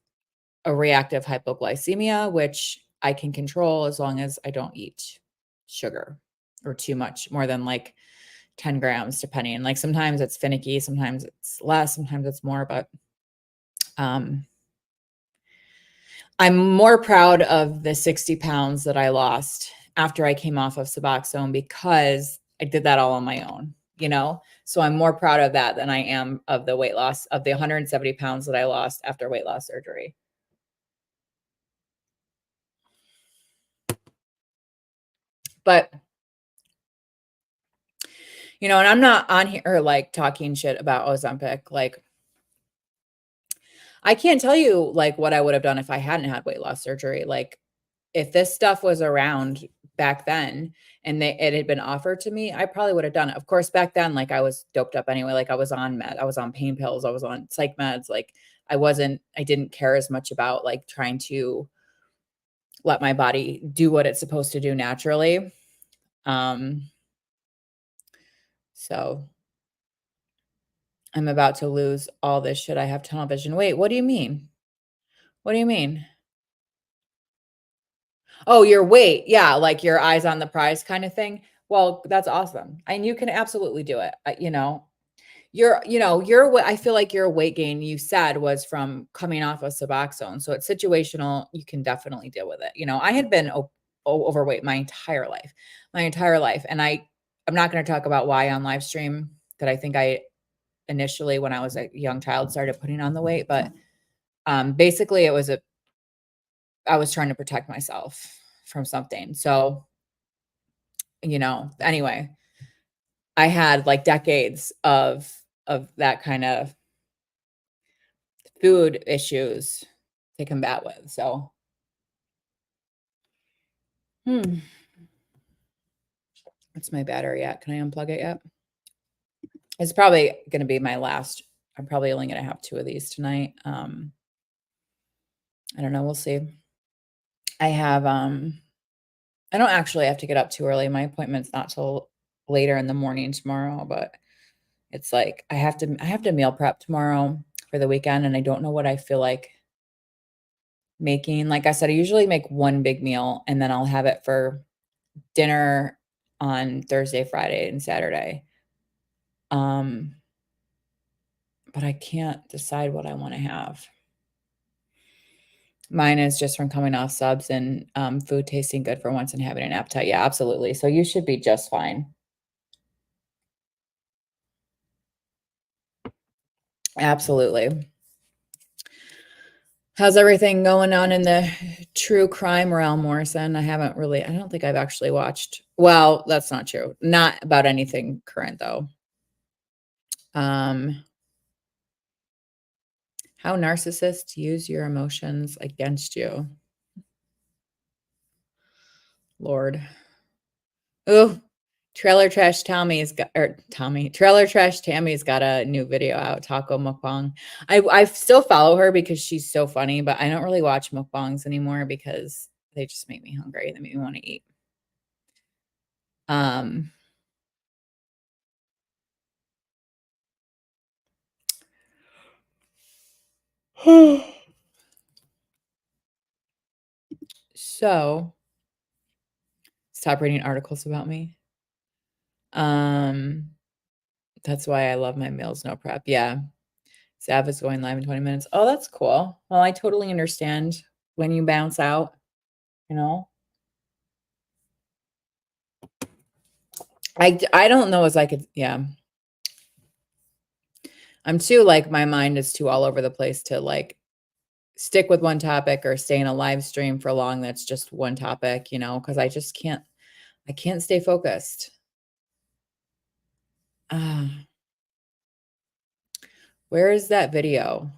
a reactive hypoglycemia, which I can control as long as I don't eat sugar or too much, more than like 10 grams, depending. Like sometimes it's finicky, sometimes it's less, sometimes it's more, but um, I'm more proud of the 60 pounds that I lost after I came off of Suboxone because I did that all on my own, you know? So I'm more proud of that than I am of the weight loss of the 170 pounds that I lost after weight loss surgery. But You know, and I'm not on here like talking shit about Ozempic. Like, I can't tell you like what I would have done if I hadn't had weight loss surgery. Like, if this stuff was around back then and it had been offered to me, I probably would have done it. Of course, back then, like I was doped up anyway. Like I was on pain pills, I was on psych meds. Like I didn't care as much about like trying to let my body do what it's supposed to do naturally. Um, so I'm about to lose all this shit. I have tunnel vision. Wait, what do you mean? What do you mean? Oh, your weight. Yeah, like your eyes on the prize kind of thing. Well, that's awesome. And you can absolutely do it. You know, I feel like your weight gain you said was from coming off of Suboxone. So it's situational. You can definitely deal with it. You know, I had been overweight my entire life, And I'm not going to talk about why on live stream that I think I initially, when I was a young child, started putting on the weight. But basically I was trying to protect myself from something. So, you know, anyway, I had like decades of that kind of food issues to combat with. So, hmm, what's my battery at? Can I unplug it yet? It's probably going to be my last. I'm probably only going to have 2 of these tonight. I don't know. We'll see. I have, I don't actually have to get up too early. My appointment's not till later in the morning tomorrow, but it's like I have to meal prep tomorrow for the weekend, and I don't know what I feel like making. Like I said, I usually make one big meal and then I'll have it for dinner on Thursday, Friday, and Saturday. Um, but I can't decide what I want to have. Mine is just from coming off subs and food tasting good for once and having an appetite. Yeah, absolutely. So you should be just fine. Absolutely. How's everything going on in the true crime realm, Morrison? I don't think I've actually watched. Well, that's not true. Not about anything current though. Um, how narcissists use your emotions against you. Lord. Ooh, Trailer Trash Tammy's got a new video out, taco mukbang. I still follow her because she's so funny, but I don't really watch mukbangs anymore because they just make me hungry. They make me want to eat. Um, so stop reading articles about me. Um, that's why I love my meals no prep. Yeah. Sav is going live in 20 minutes. Oh, that's cool. Well, I totally understand when you bounce out, you know. I don't know as I could, yeah. I'm too like my mind is too all over the place to like stick with one topic or stay in a live stream for long that's just one topic, you know, because I can't stay focused. Where is that video?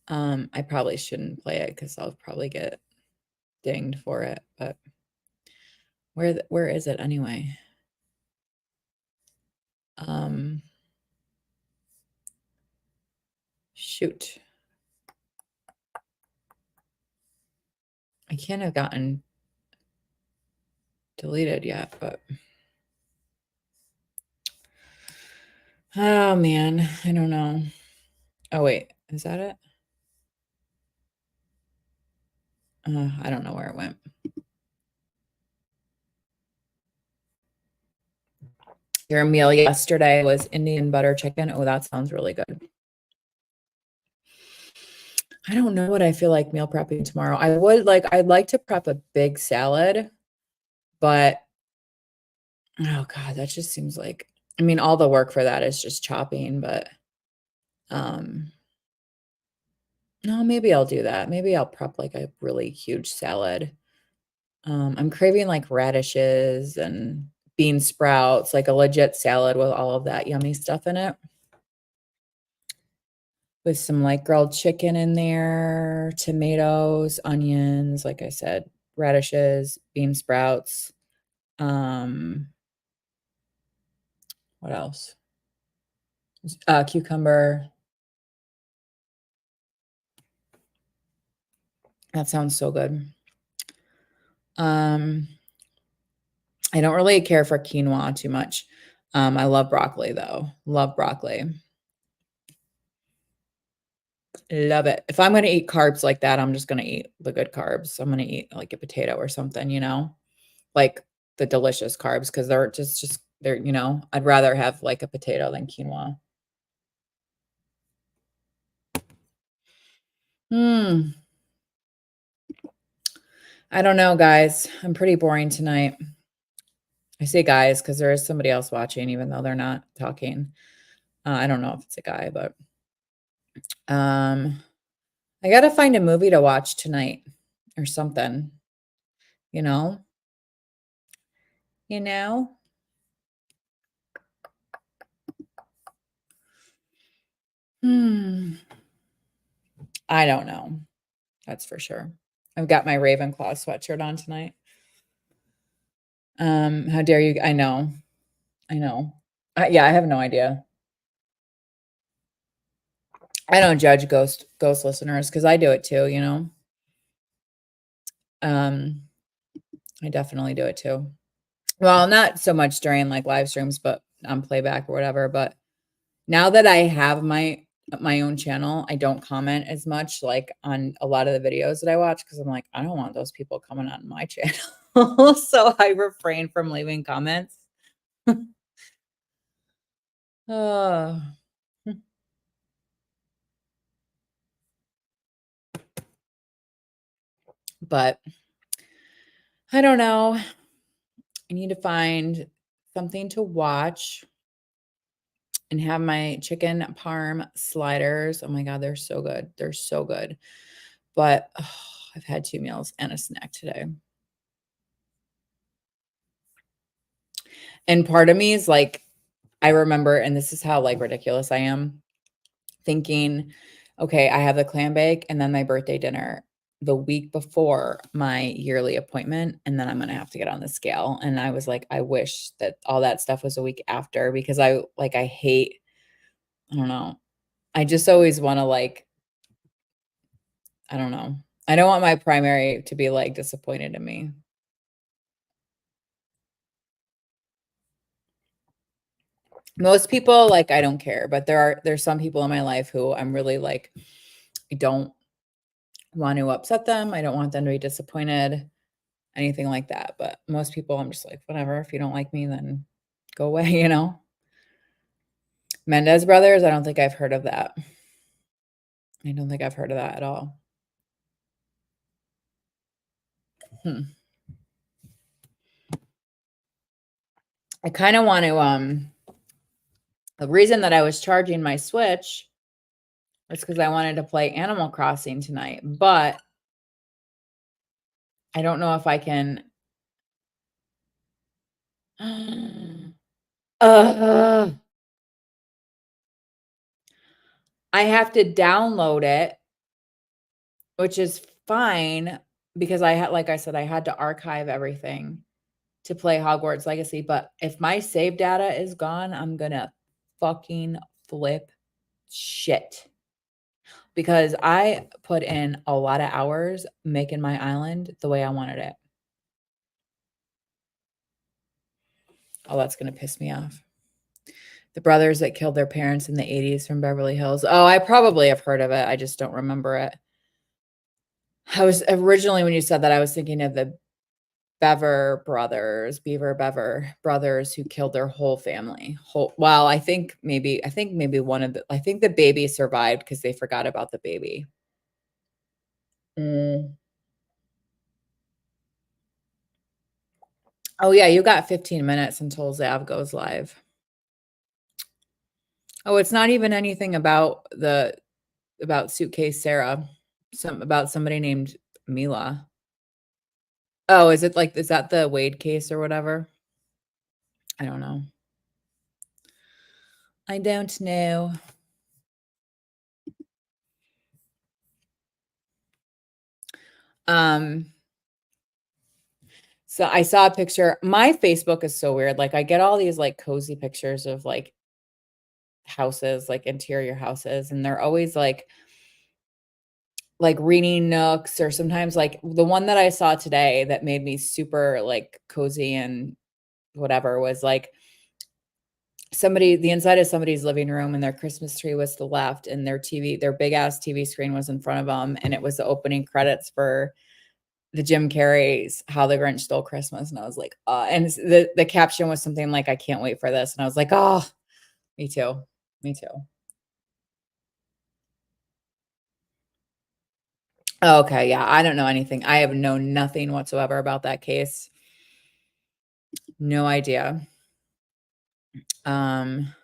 I probably shouldn't play it because I'll probably get dinged for it, but where is it anyway? Shoot. I can't have gotten deleted yet, but oh man, I don't know. Oh wait, is that it? I don't know where it went. Your meal yesterday was Indian butter chicken. Oh, that sounds really good. I don't know what I feel like meal prepping tomorrow. I'd like to prep a big salad, but oh God, that just seems like, I mean, all the work for that is just chopping, but um, no, maybe I'll do that. Maybe I'll prep like a really huge salad. I'm craving like radishes and bean sprouts, like a legit salad with all of that yummy stuff in it. With some like grilled chicken in there, tomatoes, onions, like I said, radishes, bean sprouts. What else? Cucumber. That sounds so good. I don't really care for quinoa too much. I love broccoli though. Love broccoli. Love it. If I'm gonna eat carbs like that, I'm just gonna eat the good carbs. I'm gonna eat like a potato or something, you know, like the delicious carbs because they're just they're, you know, I'd rather have like a potato than quinoa. Hmm. I don't know, guys. I'm pretty boring tonight. I say guys because there is somebody else watching, even though they're not talking. I don't know if it's a guy, but um, I gotta find a movie to watch tonight or something. You know, you know. Hmm. I don't know. That's for sure. I've got my Ravenclaw sweatshirt on tonight. How dare you? I know. I know. Yeah, I have no idea. I don't judge ghost listeners because I do it too, you know. Um, I definitely do it too. Well, not so much during like live streams, but on playback or whatever. But now that I have my own channel, I don't comment as much like on a lot of the videos that I watch because I'm like, I don't want those people coming on my channel. So I refrain from leaving comments. Oh. But I don't know. I need to find something to watch and have my chicken parm sliders. Oh my god, they're so good. They're so good. But I've had 2 meals and a snack today. And part of me is like, I remember, and this is how like ridiculous I am, thinking, okay, I have the clam bake and then my birthday dinner the week before my yearly appointment, and then I'm gonna have to get on the scale. And I was like, I wish that all that stuff was a week after because I hate, I don't know. I just always want to like, I don't know. I don't want my primary to be like disappointed in me. Most people, like, I don't care, but there's some people in my life who I'm really like, I don't want to upset them. I don't want them to be disappointed, anything like that. But most people, I'm just like, whatever. If you don't like me, then go away, you know? Mendez Brothers, I don't think I've heard of that. I don't think I've heard of that at all. Hmm. I kind of want to, the reason that I was charging my Switch was because I wanted to play Animal Crossing tonight, but I don't know if I can. uh, I have to download it, which is fine because I had, like I said, I had to archive everything to play Hogwarts Legacy. But if my save data is gone, I'm gonna fucking flip shit because I put in a lot of hours making my island the way I wanted it. Oh, that's gonna piss me off. The brothers that killed their parents in the 80s from Beverly Hills. Oh, I probably have heard of it. I just don't remember it. I was originally, when you said that, I was thinking of the Beaver Bever brothers who killed their whole family. Well, I think maybe one of I think the baby survived because they forgot about the baby. Mm. Oh yeah, you got 15 minutes until Zav goes live. Oh, it's not even anything about Suitcase Sarah. About somebody named Mila. Oh, is that the Wade case or whatever? I don't know. I don't know. Um, so I saw a picture. My Facebook is so weird. Like I get all these like cozy pictures of like houses, like interior houses, and they're always like reading nooks, or sometimes like the one that I saw today that made me super like cozy and whatever was like somebody the inside of somebody's living room, and their Christmas tree was to the left, and their big ass TV screen was in front of them, and it was the opening credits for the Jim Carrey's How the Grinch Stole Christmas, and I was like, and the caption was something like, "I can't wait for this," and I was like, "Oh, me too, me too." Okay, yeah, I don't know anything. I have known nothing whatsoever about that case. No idea. Um,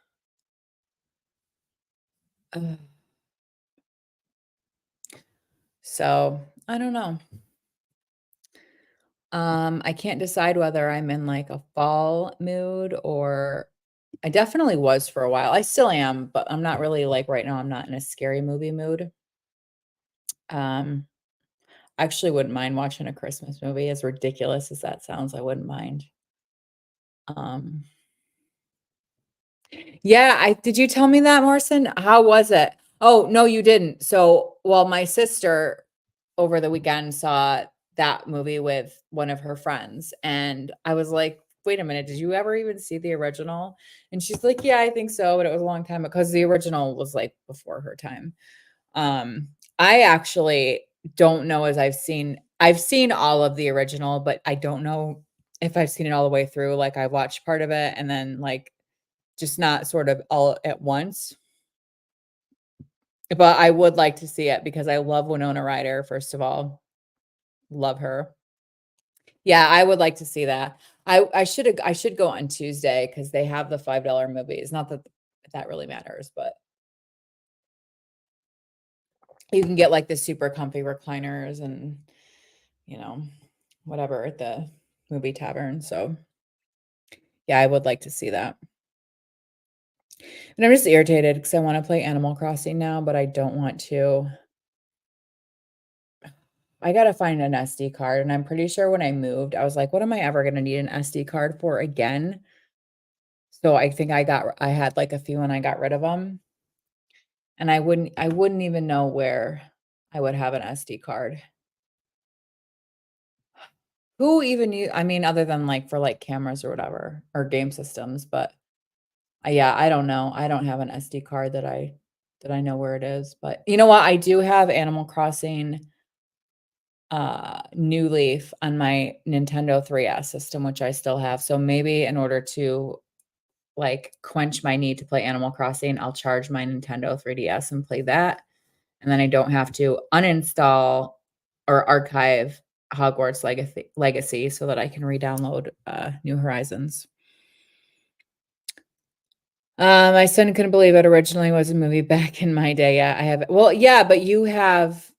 uh, so I don't know. I can't decide whether I'm in like a fall mood, or I definitely was for a while. I still am, but I'm not really like right now. I'm not in a scary movie mood. Um, I actually wouldn't mind watching a Christmas movie, as ridiculous as that sounds. I wouldn't mind. Um, yeah, I did you tell me that, Morrison? How was it? Oh, no, you didn't. So, well, my sister over the weekend saw that movie with one of her friends, and I was like, "Wait a minute, did you ever even see the original?" And she's like, "Yeah, I think so, but it was a long time because the original was like before her time." Um, I actually don't know as I've seen all of the original, but I don't know if I've seen it all the way through. Like I watched part of it and then like just not sort of all at once. But I would like to see it because I love Winona Ryder, first of all. Love her. Yeah, I would like to see that. I should go on Tuesday because they have the $5 movies. Not that that really matters, but you can get like the super comfy recliners and you know, whatever at the movie tavern. So yeah, I would like to see that. And I'm just irritated because I want to play Animal Crossing now, but I don't want to. I gotta find an SD card, and I'm pretty sure when I moved, I was like, "What am I ever gonna need an SD card for again?" So I think I had, like, a few and I got rid of them, and I wouldn't even know where I would have an SD card. Who even I mean, other than, like, for, like, cameras or whatever, or game systems, but, yeah, I don't know. I don't have an SD card that I know where it is, but you know what? I do have Animal Crossing New Leaf on my Nintendo 3DS system, which I still have. So maybe in order to like quench my need to play Animal Crossing, I'll charge my Nintendo 3DS and play that. And then I don't have to uninstall or archive Hogwarts Legacy so that I can re-download New Horizons. My son couldn't believe it originally was a movie back in my day. Yeah, I have well, yeah, but you have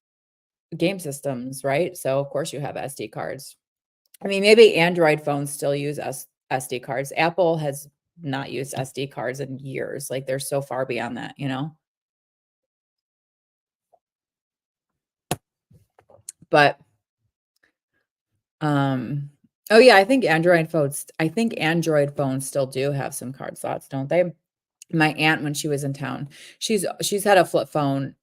game systems, right? So of course you have SD cards. I mean, maybe Android phones still use SD cards. Apple has not used SD cards in years. Like they're so far beyond that, you know? But um oh yeah, I think Android phones still do have SIM card slots, don't they? My aunt when she was in town, she's had a flip phone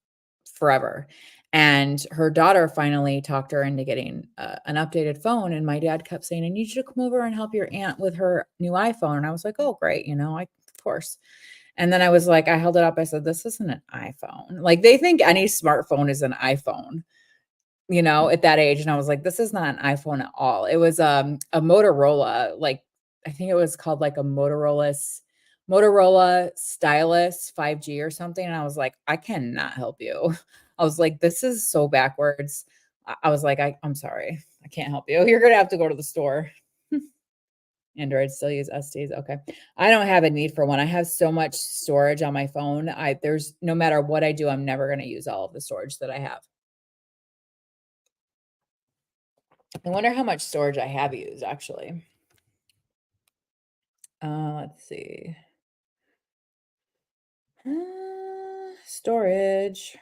forever. And her daughter finally talked her into getting an updated phone. And my dad kept saying, I need you to come over and help your aunt with her new iPhone. And I was like, oh, great. Of course. And then I was like, I held it up. I said, this isn't an iPhone. Like they think any smartphone is an iPhone, at that age. And I was like, this is not an iPhone at all. It was a Motorola, like I think it was called like a Motorola Stylus 5G or something. And I was like, I cannot help you. I was like, this is so backwards. I was like, I'm sorry. I can't help you. You're gonna have to go to the store. Android still use SDs. Okay. I don't have a need for one. I have so much storage on my phone. There's no matter what I do, I'm never going to use all of the storage that I have. I wonder how much storage I have used actually. Let's see. Storage.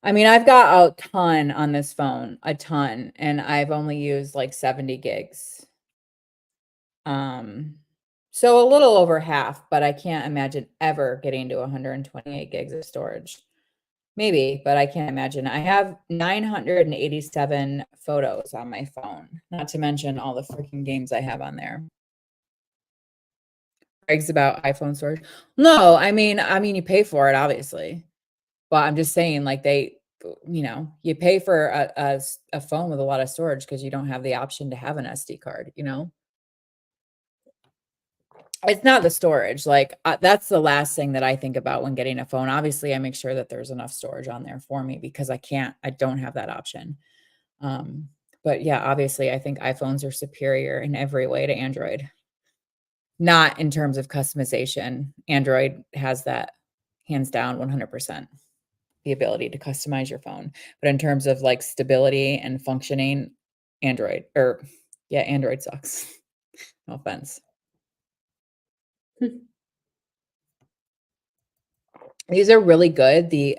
I mean, I've got a ton on this phone, a ton, and I've only used like 70 gigs. Um, so a little over half, but I can't imagine ever getting to 128 gigs of storage. Maybe, but I can't imagine. I have 987 photos on my phone, not to mention all the freaking games I have on there. Brags about iPhone storage. No, I mean, you pay for it, obviously. But I'm just saying, like, you pay for a phone with a lot of storage because you don't have the option to have an SD card, you know? It's not the storage, like, that's the last thing that I think about when getting a phone. Obviously, I make sure that there's enough storage on there for me because I don't have that option. Um, but yeah, obviously, I think iPhones are superior in every way to Android. Not in terms of customization. Android has that hands down 100%, the ability to customize your phone. But in terms of, like, stability and functioning, Android or yeah, Android sucks. No offense. These are really good, the,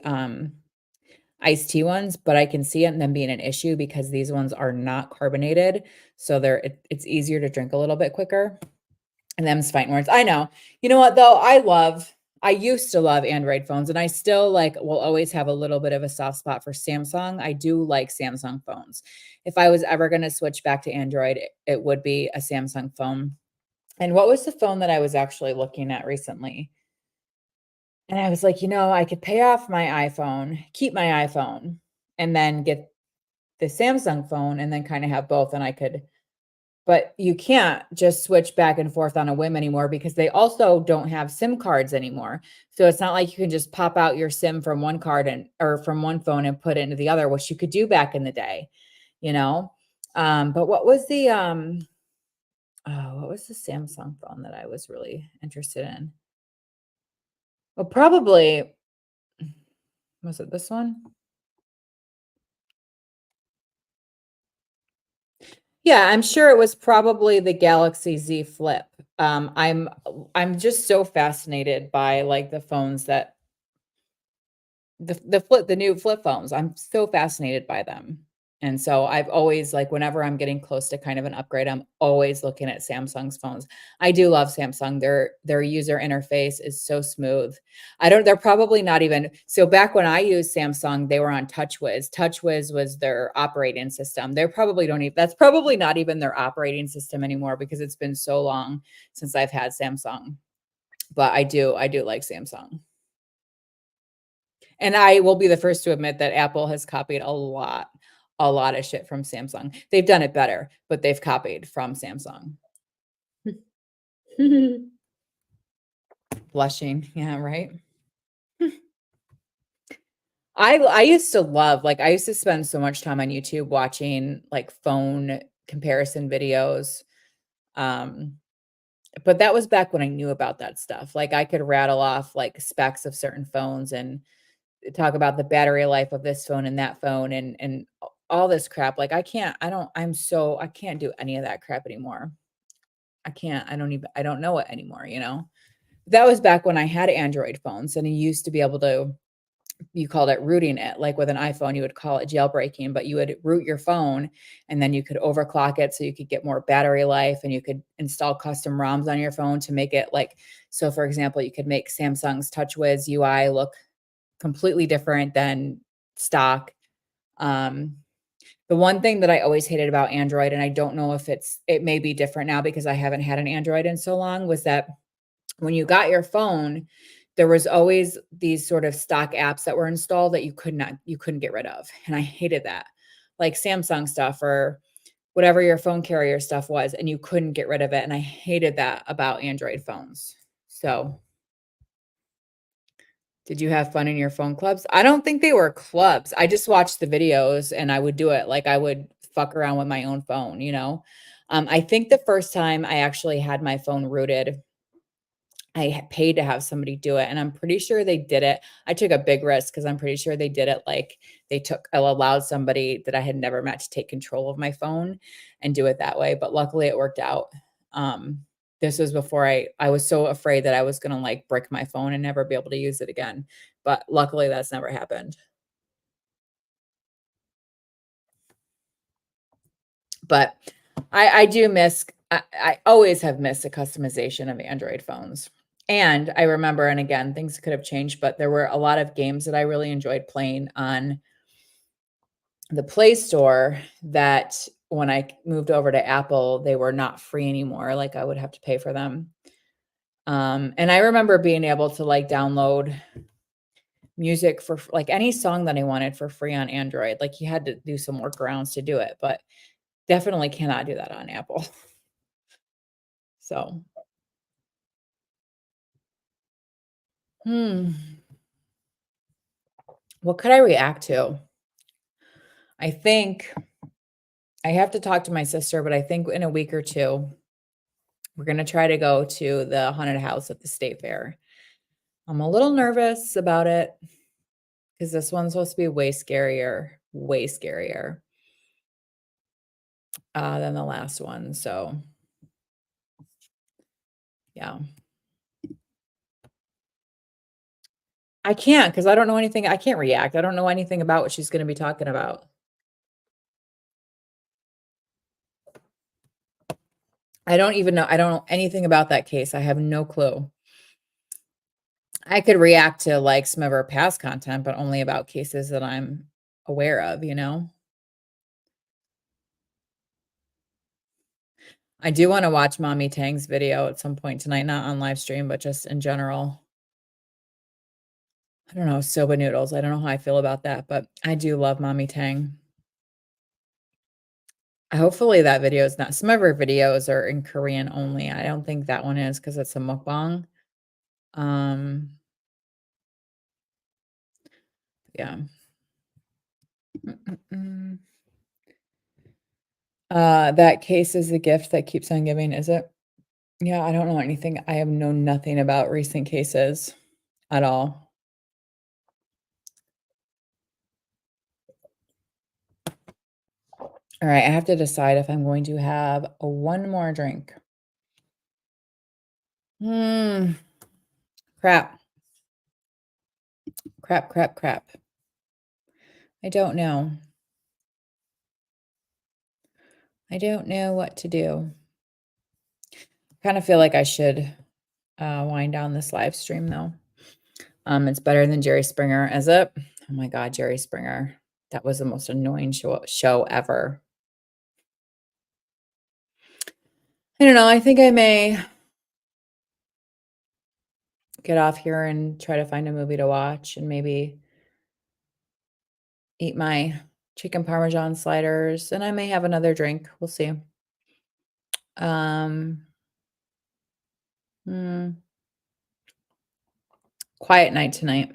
iced tea ones, but I can see it them being an issue because these ones are not carbonated, so it's easier to drink a little bit quicker, and them's fighting words. I know. You know what, though? I used to love Android phones, and I still, like, will always have a little bit of a soft spot for Samsung. I do like Samsung phones. If I was ever gonna switch back to Android, it would be a Samsung phone. And what was the phone that I was actually looking at recently? And I was like, I could pay off my iPhone, keep my iPhone, and then get the Samsung phone and then kinda have both, and I could but you can't just switch back and forth on a whim anymore because they also don't have SIM cards anymore. So it's not like you can just pop out your SIM from one card and or from one phone and put it into the other, which you could do back in the day, you know? But what was the Samsung phone that I was really interested in? Well, probably was it this one? Yeah, I'm sure it was probably the Galaxy Z Flip. I'm just so fascinated by, like, the phones that the new flip phones. I'm so fascinated by them. And so I've always like whenever I'm getting close to kind of an upgrade, I'm always looking at Samsung's phones. I do love Samsung. Their user interface is so smooth. They're probably not even so back when I used Samsung, they were on TouchWiz. TouchWiz was their operating system. They're probably don't even that's probably not even their operating system anymore because it's been so long since I've had Samsung. But I do like Samsung. And I will be the first to admit that Apple has copied a lot of shit from Samsung. They've done it better, but they've copied from Samsung. Blushing, yeah, right? I used to love like, I used to spend so much time on YouTube watching, like, phone comparison videos, um, but that was back when I knew about that stuff. Like, I could rattle off, like, specs of certain phones and talk about the battery life of this phone and that phone and all this crap. Like I can't do any of that crap anymore. I can't. I don't know it anymore, you know? That was back when I had Android phones and you used to be able to you called it rooting it. Like with an iPhone, you would call it jailbreaking, but you would root your phone and then you could overclock it so you could get more battery life and you could install custom ROMs on your phone to make it like so for example, you could make Samsung's TouchWiz UI look completely different than stock. Um, the one thing that I always hated about Android, and I don't know if it may be different now because I haven't had an Android in so long, was that when you got your phone, there was always these sort of stock apps that were installed that you couldn't get rid of. And I hated that. Like Samsung stuff or whatever your phone carrier stuff was, and you couldn't get rid of it. And I hated that about Android phones. So did you have fun in your phone clubs? I don't think they were clubs. I just watched the videos and I would do it like I would fuck around with my own phone, you know? I think the first time I actually had my phone rooted, paid to have somebody do it, and I'm pretty sure they did it. I took a big risk because I'm pretty sure they did it like I allowed somebody that I had never met to take control of my phone and do it that way, but luckily it worked out. Um, this was before I was so afraid that I was gonna, like, brick my phone and never be able to use it again, but luckily that's never happened. But I do miss I always have missed the customization of Android phones. And I remember, and again, things could have changed, but there were a lot of games that I really enjoyed playing on the Play Store that when I moved over to Apple, they were not free anymore. Like I would have to pay for them. And I remember being able to like download music for like any song that I wanted for free on Android. Like you had to do some workarounds to do it, but definitely cannot do that on Apple. So, hmm, what could I react to? I think I have to talk to my sister, but I think in a week or two, we're going to try to go to the haunted house at the state fair. I'm a little nervous about it because this one's supposed to be way scarier than the last one. So, yeah, I can't because I don't know anything. I can't react. I don't know anything about what she's going to be talking about. I don't even know. I don't know anything about that case. I have no clue. I could react to like some of her past content, but only about cases that I'm aware of, you know? I do want to watch Mommy Tang's video at some point tonight, not on live stream, but just in general. I don't know, soba noodles. I don't know how I feel about that, but I do love Mommy Tang. Hopefully that video is not some of her videos are in Korean only. I don't think that one is because it's a mukbang. Um, yeah. Mm-mm-mm. That case is the gift that keeps on giving, is it? Yeah, I don't know anything. I have known nothing about recent cases at all. All right, I have to decide if I'm going to have one more drink. Hmm. Crap. Crap, crap, crap. I don't know. I don't know what to do. Kind of feel like I should wind down this live stream though. It's better than Jerry Springer, is it? Oh my God, Jerry Springer. That was the most annoying show ever. I don't know. I think I may get off here and try to find a movie to watch and maybe eat my chicken parmesan sliders, and I may have another drink. We'll see. Um, mm, quiet night tonight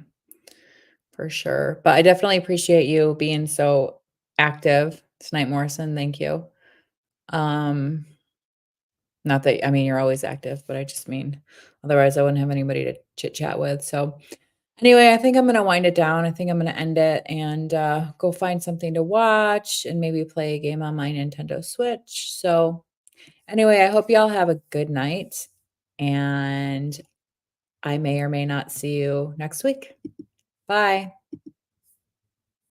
for sure. But I definitely appreciate you being so active tonight, Morrison. Thank you. Um, not that I mean you're always active, but I just mean otherwise I wouldn't have anybody to chit chat with. So anyway, I think I'm gonna wind it down. I think I'm gonna end it and go find something to watch and maybe play a game on my Nintendo Switch. So anyway, I hope y'all have a good night, and I may or may not see you next week. Bye.